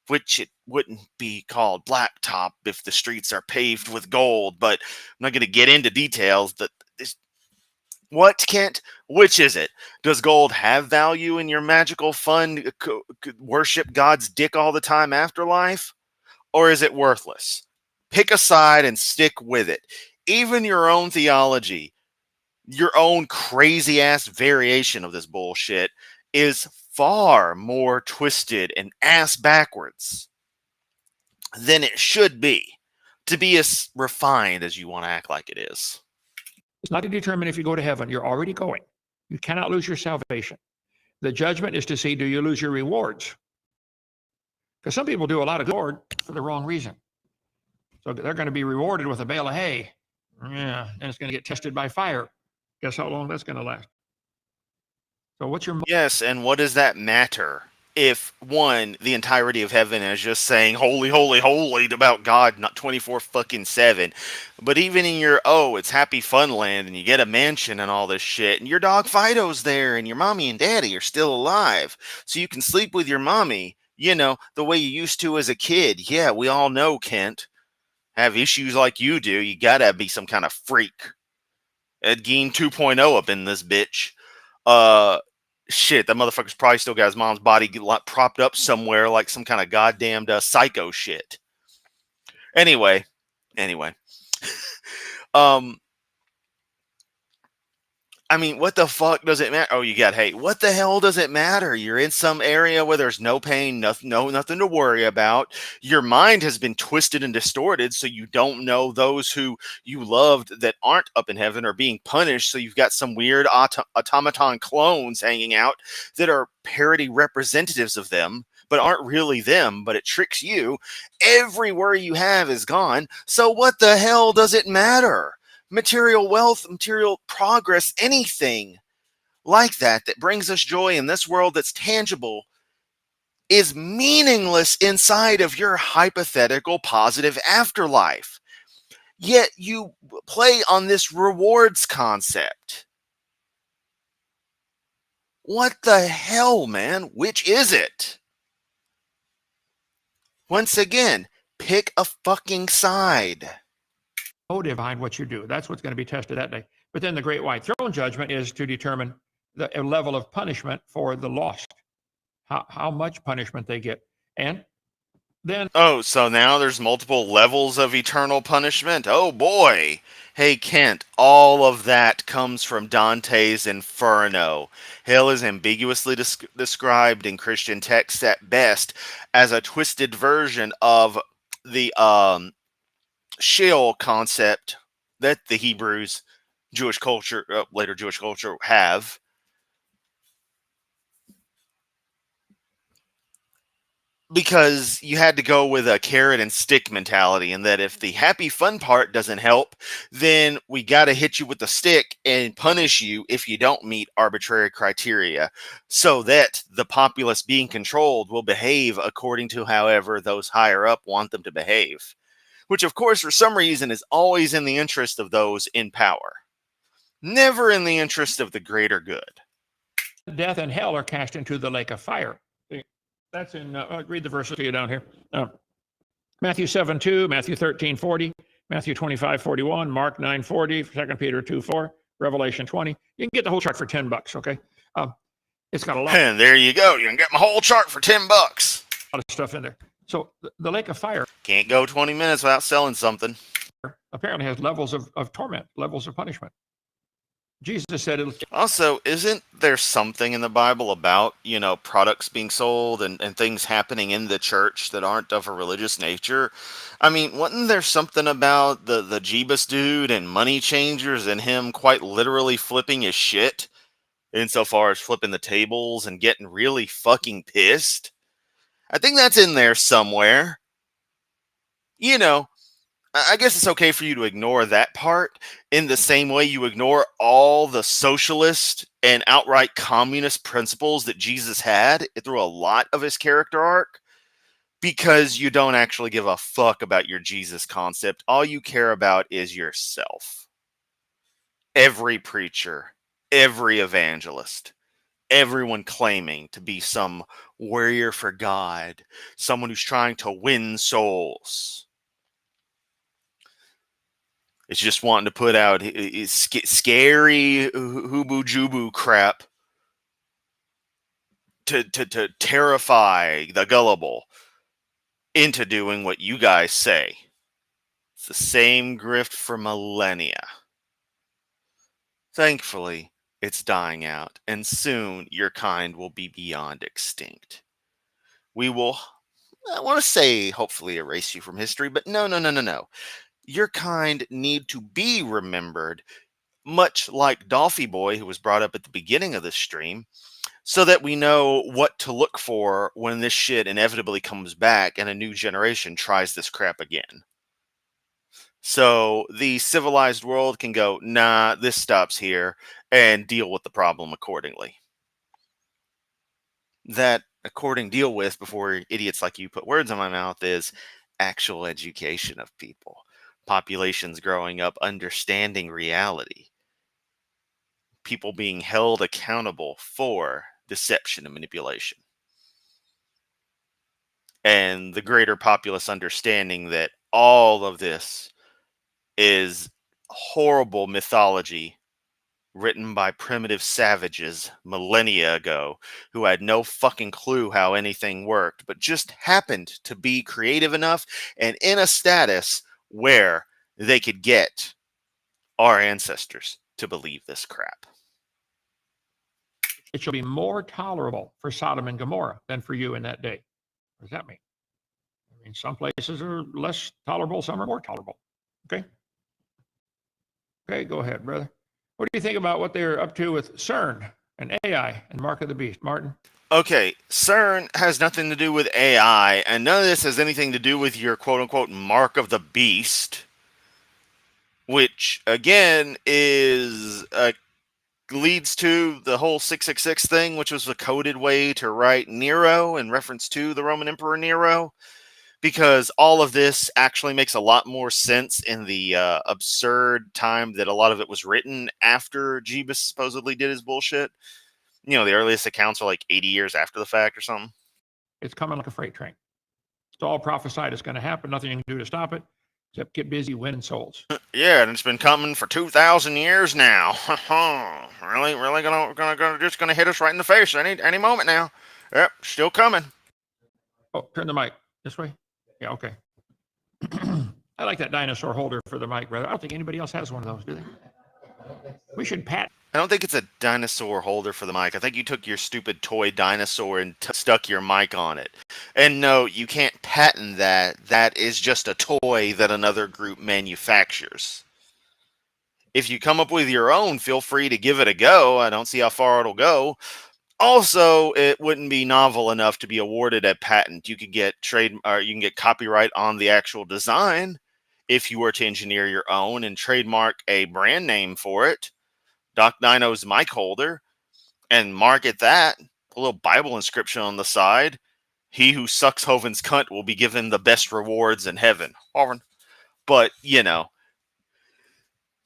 Which it wouldn't be called blacktop if the streets are paved with gold, but I'm not going to get into details. What, Kent? Which is it? Does gold have value in your magical fun, worship God's dick all the time afterlife? Or is it worthless? Pick a side and stick with it. Even your own theology, your own crazy-ass variation of this bullshit is far more twisted and ass backwards than it should be to be as refined as you want to act like it is. It's not to determine if you go to heaven. You're already going. You cannot lose your salvation. The judgment is to see, do you lose your rewards? Because some people do a lot of good for the wrong reason. So they're going to be rewarded with a bale of hay. Yeah, and it's going to get tested by fire. Guess how long that's going to last? So what's your... Yes, and what does that matter? If, one, the entirety of heaven is just saying, holy, holy, holy about God, not 24-7. But even in your, it's happy fun land, and you get a mansion and all this shit, and your dog Fido's there, and your mommy and daddy are still alive. So you can sleep with your mommy, the way you used to as a kid. Yeah, we all know, Kent. Have issues like you do, you gotta be some kind of freak. Ed Gein 2.0 up in this bitch. Shit, that motherfucker's probably still got his mom's body propped up somewhere like some kind of goddamned psycho shit. Anyway. I mean, what the fuck does it matter? Oh, you got hate. What the hell does it matter? You're in some area where there's no pain, nothing to worry about. Your mind has been twisted and distorted, so you don't know those who you loved that aren't up in heaven are being punished. So you've got some weird automaton clones hanging out that are parody representatives of them, but aren't really them, but it tricks you. Every worry you have is gone. So what the hell does it matter? Material wealth, material progress, anything like that brings us joy in this world that's tangible is meaningless inside of your hypothetical positive afterlife. Yet you play on this rewards concept. What the hell, man? Which is it? Once again, pick a fucking side. Motive behind what you do. That's what's going to be tested that day. But then the great white throne judgment is to determine the level of punishment for the lost, how much punishment they get. And then, Oh, so now there's multiple levels of eternal punishment? Oh boy. Hey Kent, all of that comes from Dante's Inferno. Hell is ambiguously described in Christian texts at best as a twisted version of the Sheol concept that the Hebrews, Jewish culture, later Jewish culture, have. Because you had to go with a carrot and stick mentality, and that if the happy fun part doesn't help, then we got to hit you with the stick and punish you if you don't meet arbitrary criteria, so that the populace being controlled will behave according to however those higher up want them to behave. Which, of course, for some reason is always in the interest of those in power, never in the interest of the greater good. death and hell are cast into the lake of fire. That's in, I'll read the verses to you down here. Matthew 7:2, Matthew 13:40, Matthew 25:41, Mark 9:40, 2 Peter 2:4, Revelation 20. You can get the whole chart for $10, okay? It's got a lot And there you go. You can get my whole chart for $10. of stuff in there. So the lake of fire Can't go 20 minutes without selling something. apparently has levels of torment, levels of punishment. Jesus said it'll. Also, isn't there something in the Bible about, products being sold and things happening in the church that aren't of a religious nature? I mean, wasn't there something about the Jeebus dude and money changers and him quite literally flipping his shit insofar as flipping the tables and getting really fucking pissed? I think that's in there somewhere. I guess it's okay for you to ignore that part in the same way you ignore all the socialist and outright communist principles that Jesus had through a lot of his character arc, because you don't actually give a fuck about your Jesus concept. All you care about is yourself. Every preacher, every evangelist, everyone claiming to be some warrior for God, someone who's trying to win souls. It's just wanting to put out scary hoobu jubu crap to terrify the gullible into doing what you guys say. It's the same grift for millennia. Thankfully, it's dying out, and soon your kind will be beyond extinct. We will, I want to say, hopefully erase you from history, but no. Your kind need to be remembered, much like Dolphy Boy, who was brought up at the beginning of this stream, so that we know what to look for when this shit inevitably comes back and a new generation tries this crap again. So the civilized world can go, nah, this stops here, and deal with the problem accordingly. That deal with, before idiots like you put words in my mouth, is actual education of people. Populations growing up understanding reality. People being held accountable for deception and manipulation. And the greater populace understanding that all of this is horrible mythology written by primitive savages millennia ago who had no fucking clue how anything worked, but just happened to be creative enough and in a status where they could get our ancestors to believe this crap. it shall be more tolerable for Sodom and Gomorrah than for you in that day. What does that mean? I mean, some places are less tolerable, some are more tolerable. Okay? Okay, go ahead, brother. What do you think about what they're up to with CERN and AI and Mark of the Beast, Martin? Okay, CERN has nothing to do with AI, and none of this has anything to do with your quote unquote mark of the beast, which again is leads to the whole 666 thing, which was a coded way to write Nero in reference to the Roman Emperor Nero, because all of this actually makes a lot more sense in the absurd time that a lot of it was written after Jeebus supposedly did his bullshit. You know, the earliest accounts are like 80 years after the fact or something. It's coming like a freight train. It's all prophesied it's going to happen. Nothing you can do to stop it except get busy winning souls. Yeah, and it's been coming for 2,000 years now. really gonna hit us right in the face any moment now. Yep, still coming. Oh, turn the mic this way. Yeah, okay. I like that dinosaur holder for the mic, brother. I don't think anybody else has one of those, do they? We should pat. I don't think it's a dinosaur holder for the mic. I think you took your stupid toy dinosaur and stuck your mic on it. And no, you can't patent that. That is just a toy that another group manufactures. If you come up with your own, feel free to give it a go. I don't see how far it'll go. Also, it wouldn't be novel enough to be awarded a patent. You could get you can get copyright on the actual design if you were to engineer your own and trademark a brand name for it. Doc Dino's mic holder, and market that. A little Bible inscription on the side. He who sucks Hoven's cunt will be given the best rewards in heaven. Hoven. But, you know,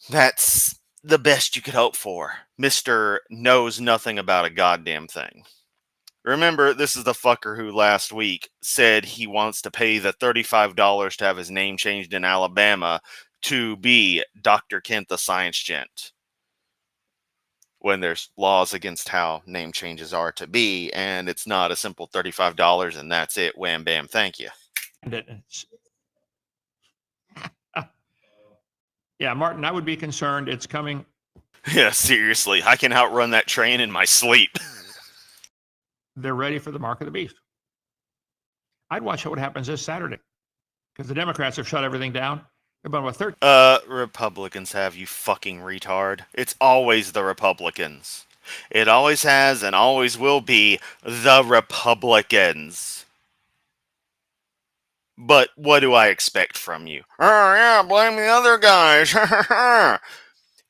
that's the best you could hope for. Mr. knows nothing about a goddamn thing. Remember, this is the fucker who last week said he wants to pay the $35 to have his name changed in Alabama to be Dr. Kent the Science Gent, when there's laws against how name changes are to be, and it's not a simple $35 and that's it, wham bam, thank you. Yeah, Martin, I would be concerned. It's coming. Yeah, seriously, I can outrun that train in my sleep. They're ready for the mark of the beast. I'd watch what happens this Saturday because the Democrats have shut everything down. They're about what, 13? Republicans have, you fucking retard. It's always the Republicans. It always has and always will be the Republicans. But what do I expect from you? Oh, yeah, blame the other guys.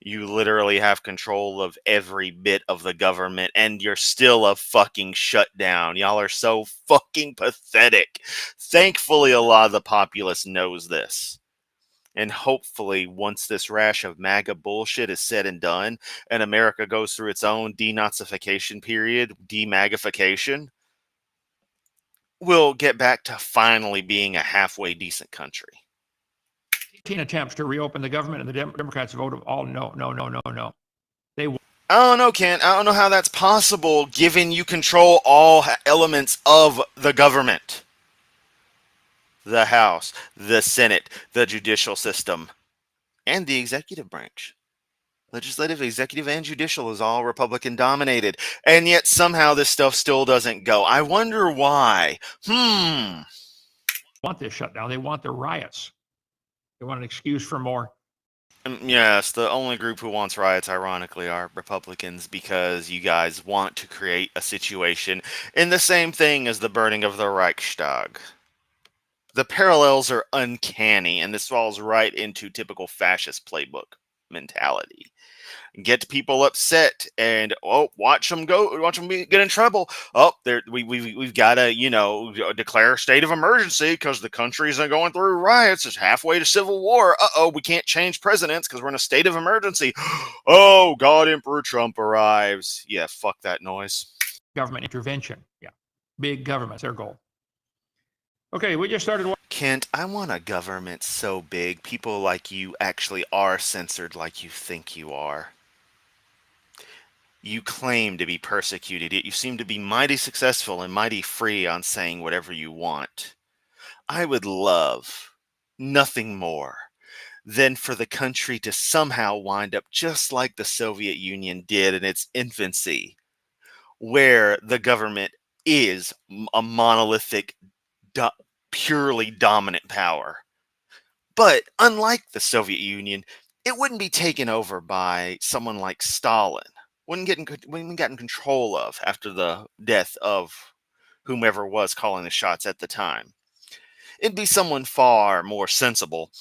You literally have control of every bit of the government, and you're still a fucking shutdown. Y'all are so fucking pathetic. Thankfully, a lot of the populace knows this. And hopefully, once this rash of MAGA bullshit is said and done, and America goes through its own denazification period, demagnification, we'll get back to finally being a halfway decent country. 18 attempts to reopen the government, and the Democrats voted all no. They I don't know, Kent. I don't know how that's possible, given you control all elements of the government. The House, the Senate, the judicial system, and the executive branch. Legislative, executive, and judicial is all Republican dominated. And yet somehow this stuff still doesn't go. I wonder why. want this shutdown. They want the riots. They want an excuse for more. Yes, the only group who wants riots, ironically, are Republicans, because you guys want to create a situation in the same thing as the burning of the Reichstag. The parallels are uncanny, and this falls right into typical fascist playbook mentality. Get people upset, and watch them get in trouble. We've got to declare a state of emergency because the country's going through riots. It's halfway to civil war. We can't change presidents because we're in a state of emergency. Oh God, Emperor Trump arrives. Yeah, fuck that noise. Government intervention. Yeah, big government's their goal. Okay, we just started. Kent, I want a government so big people like you actually are censored like you think you are. You claim to be persecuted, yet you seem to be mighty successful and mighty free on saying whatever you want. I would love nothing more than for the country to somehow wind up just like the Soviet Union did in its infancy, where the government is a monolithic, purely dominant power. But unlike the Soviet Union, it wouldn't be taken over by someone like Stalin. Wouldn't get in control of after the death of whomever was calling the shots at the time. It'd be someone far more sensible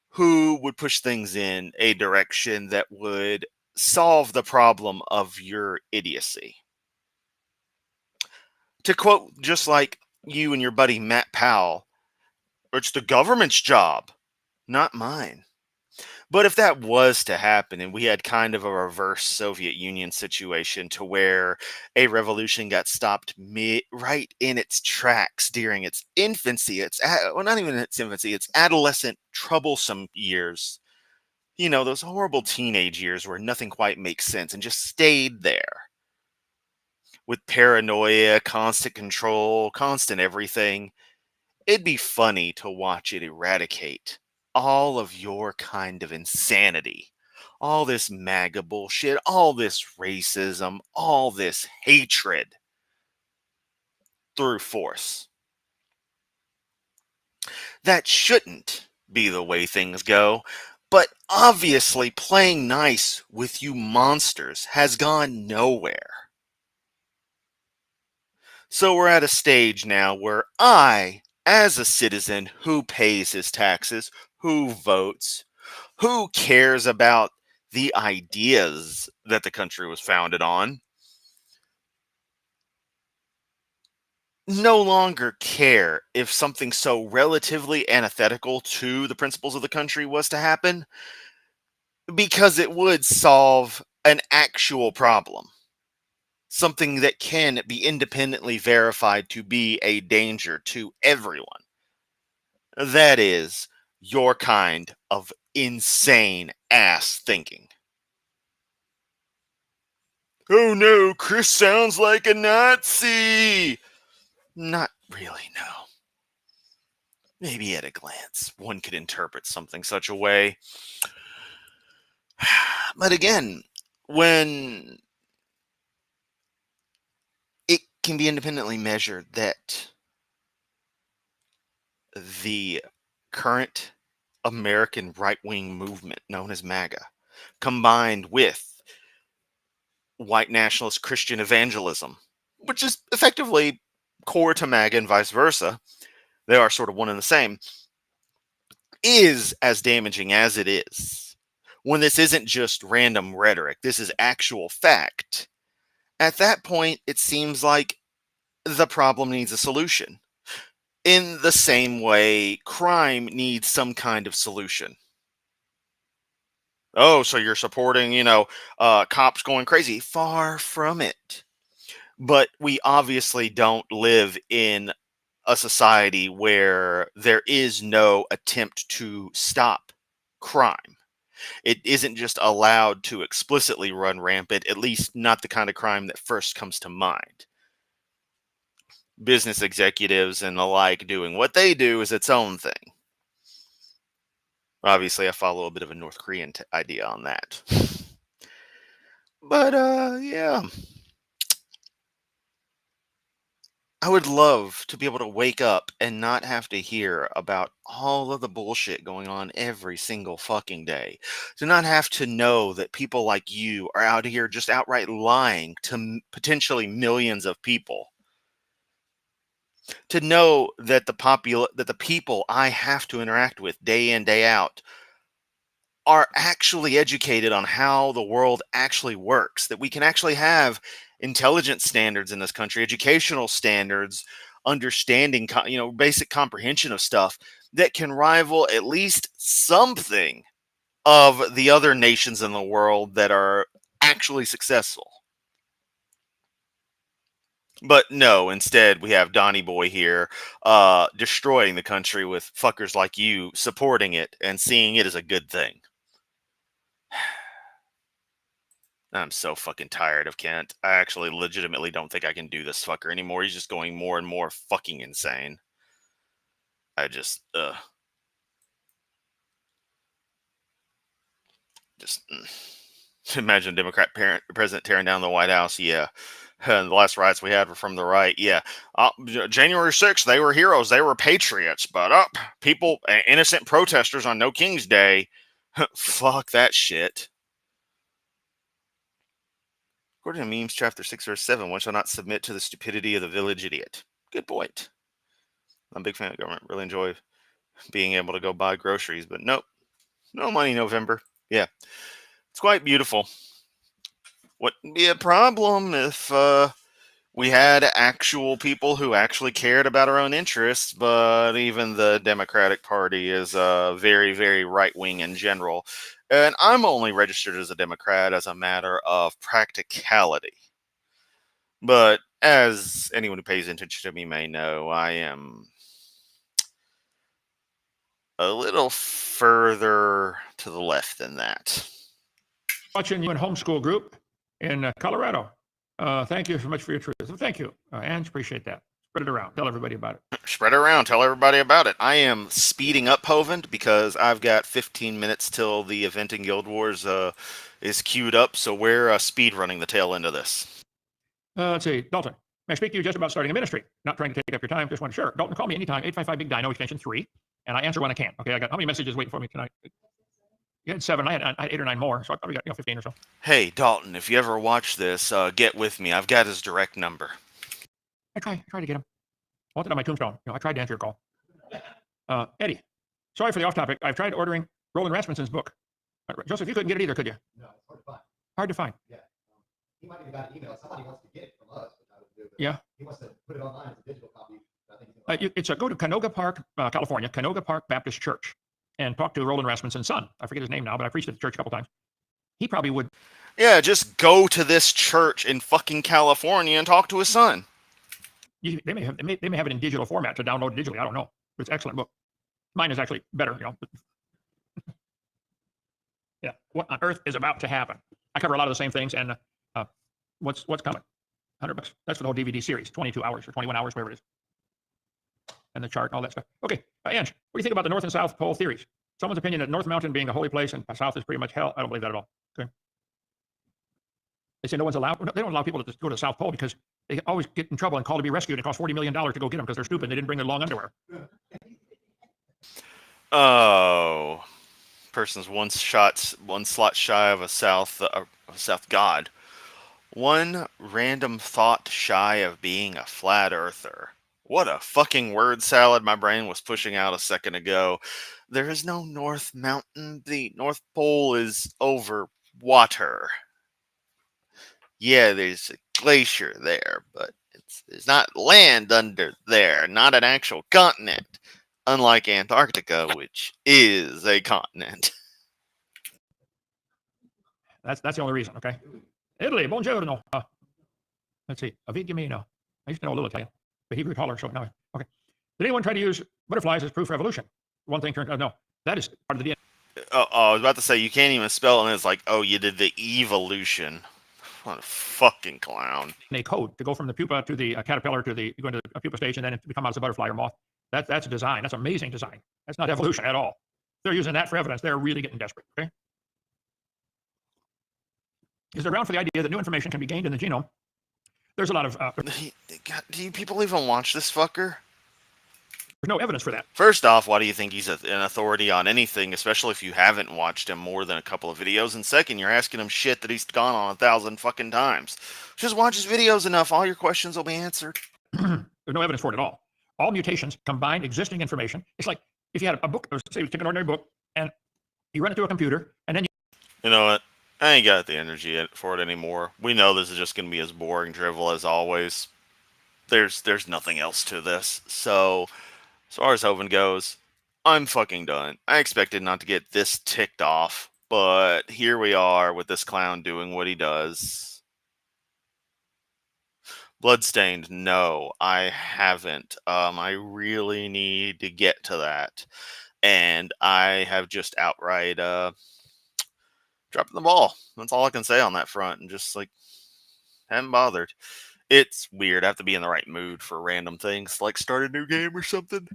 who would push things in a direction that would solve the problem of your idiocy. To quote just like you and your buddy Matt Powell, it's the government's job, not mine. But if that was to happen and we had kind of a reverse Soviet Union situation to where a revolution got stopped right in its tracks during its infancy, well, not even its infancy, its adolescent, troublesome years, those horrible teenage years where nothing quite makes sense and just stayed there with paranoia, constant control, constant everything, it'd be funny to watch it eradicate all of your kind of insanity. All this MAGA bullshit, all this racism, all this hatred through force. That shouldn't be the way things go, but obviously playing nice with you monsters has gone nowhere. So we're at a stage now where I, as a citizen who pays his taxes, who votes, who cares about the ideas that the country was founded on, no longer care if something so relatively antithetical to the principles of the country was to happen, because it would solve an actual problem. Something that can be independently verified to be a danger to everyone. That is your kind of insane ass thinking. Oh no, Chris sounds like a Nazi! Not really, no. Maybe at a glance, one could interpret something such a way. But again, when it can be independently measured that the current American right-wing movement known as MAGA, combined with white nationalist Christian evangelism, which is effectively core to MAGA and vice versa, they are sort of one and the same, is as damaging as it is. When this isn't just random rhetoric, this is actual fact. At that point, it seems like the problem needs a solution. In the same way, crime needs some kind of solution. Oh, so you're supporting, cops going crazy? Far from it. But we obviously don't live in a society where there is no attempt to stop crime. It isn't just allowed to explicitly run rampant, at least not the kind of crime that first comes to mind. Business executives and the like doing what they do is its own thing. Obviously, I follow a bit of a North Korean idea on that. But, yeah. I would love to be able to wake up and not have to hear about all of the bullshit going on every single fucking day. To not have to know that people like you are out here just outright lying to potentially millions of people. To know that the people I have to interact with day in, day out are actually educated on how the world actually works, that we can actually have intelligence standards in this country, educational standards, understanding, basic comprehension of stuff that can rival at least something of the other nations in the world that are actually successful. But no, instead we have Donny Boy here destroying the country with fuckers like you supporting it and seeing it as a good thing. I'm so fucking tired of Kent. I actually legitimately don't think I can do this fucker anymore. He's just going more and more fucking insane. I just, Just. Imagine Democrat president tearing down the White House. Yeah. And the last riots we had were from the right. Yeah. January 6th, they were heroes. They were patriots. But people, innocent protesters on No King's Day, fuck that shit. According to Memes chapter 6 verse 7, one shall not submit to the stupidity of the village idiot. Good point. I'm a big fan of government. Really enjoy being able to go buy groceries. But nope. No money November. Yeah. It's quite beautiful. Wouldn't be a problem if we had actual people who actually cared about our own interests, but even the Democratic Party is very, very right wing in general. And I'm only registered as a Democrat as a matter of practicality. But as anyone who pays attention to me may know, I am a little further to the left than that. Watching you in homeschool group in Colorado. Thank you so much for your truth. Thank you, Ange. Appreciate that. Spread it around. Tell everybody about it. Spread it around. Tell everybody about it. I am speeding up Hovend because I've got 15 minutes till the event in Guild Wars is queued up. So we're speed running the tail end of this. Let's see. Dalton, may I speak to you just about starting a ministry? Not trying to take up your time. Just want to share. Dalton, call me anytime. 855 Big Dino extension 3, and I answer when I can. Okay. I got how many messages waiting for me tonight? You had 7. I had 8 or 9 more, so I probably got 15 or so. Hey, Dalton, if you ever watch this, get with me. I've got his direct number. I tried to get him. I want it on my tombstone. I tried to answer your call. Eddie, sorry for the off topic. I've tried ordering Roland Rasmussen's book. Joseph, you couldn't get it either, could you? No, it's hard to find. Hard to find. Yeah. He might even got an email. Somebody wants to get it from us, which I would do. Yeah. He wants to put it online as a digital copy. I think he's It's go to Canoga Park, California, Canoga Park Baptist Church, and talk to Roland Rasmussen's son. I forget his name now, but I preached at the church a couple times. He probably would. Yeah, just go to this church in fucking California and talk to his son. They may have it in digital format to download digitally. I don't know. But it's an excellent book. Mine is actually better, Yeah. What on earth is about to happen? I cover a lot of the same things, and what's coming? $100. That's for the whole DVD series, 22 hours or 21 hours, whatever it is. And the chart and all that stuff. Okay, Ange, what do you think about the North and South Pole theories? Someone's opinion that North Mountain being a holy place and South is pretty much hell. I don't believe that at all. Okay. They say no one's allowed. They don't allow people to go to the South Pole because they always get in trouble and call to be rescued. It costs $40 million to go get them because they're stupid. They didn't bring their long underwear. Oh, person's one slot shy of a South God. One random thought shy of being a flat earther. What a fucking word salad my brain was pushing out a second ago. There is no North Mountain. The North Pole is over water. Yeah, there's a glacier there, but it's not land under there, not an actual continent. Unlike Antarctica, which is a continent. That's the only reason, okay? Italy, buongiorno. Let's see, avvigamino. I used to know a little Italian, but Hebrew taller, so now, okay. Did anyone try to use butterflies as proof of evolution? One thing turned out, no, that is part of the DNA. I was about to say, you can't even spell it, and it's like, oh, you did the evolution. What a fucking clown. A code to go from the pupa to the caterpillar to the, you go into a pupa stage and then become out as a butterfly or moth. That's a design. That's amazing design. That's not evolution at all. They're using that for evidence. They're really getting desperate, okay? Is there ground for the idea that new information can be gained in the genome? There's a lot of... God, do you people even watch this fucker? There's no evidence for that. First off, why do you think he's an authority on anything, especially if you haven't watched him more than a couple of videos? And second, you're asking him shit that he's gone on 1,000 fucking times. Just watch his videos enough, all your questions will be answered. There's no evidence for it at all. All mutations combine existing information. It's like if you had a book, say you take an ordinary book, and you run it through a computer, and then you know what? I ain't got the energy for it anymore. We know this is just going to be as boring drivel as always. There's nothing else to this. So, as far as Hovind goes, I'm fucking done. I expected not to get this ticked off, but here we are with this clown doing what he does. Bloodstained, no, I haven't. I really need to get to that. And I have just outright dropping the ball. That's all I can say on that front. And just like, haven't bothered. It's weird. I have to be in the right mood for random things, like start a new game or something.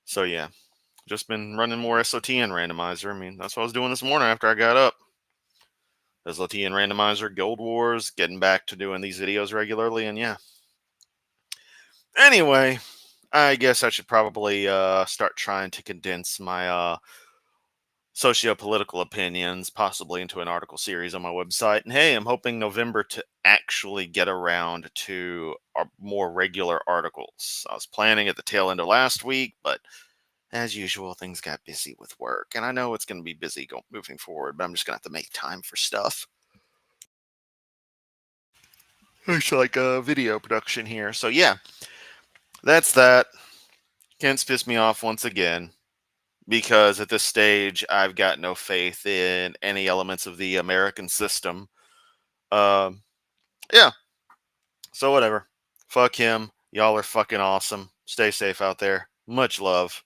So yeah, just been running more SOTN randomizer. I mean, that's what I was doing this morning after I got up. SOTN randomizer, Guild Wars, getting back to doing these videos regularly, and yeah. Anyway, I guess I should probably start trying to condense my socio-political opinions, possibly into an article series on my website. And hey, I'm hoping November to actually get around to more regular articles. I was planning at the tail end of last week, but as usual, things got busy with work. And I know it's going to be busy moving forward, but I'm just going to have to make time for stuff. It's like a video production here. So yeah, that's that. Kent's pissed me off once again, because at this stage, I've got no faith in any elements of the American system. Yeah. So whatever. Fuck him. Y'all are fucking awesome. Stay safe out there. Much love.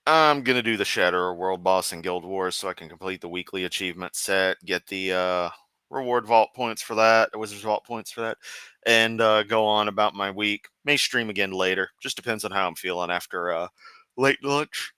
I'm gonna do the Shatterer World Boss in Guild Wars so I can complete the weekly achievement set, get the reward vault points for that, Wizard's Vault points for that, and go on about my week. May stream again later. Just depends on how I'm feeling after late lunch.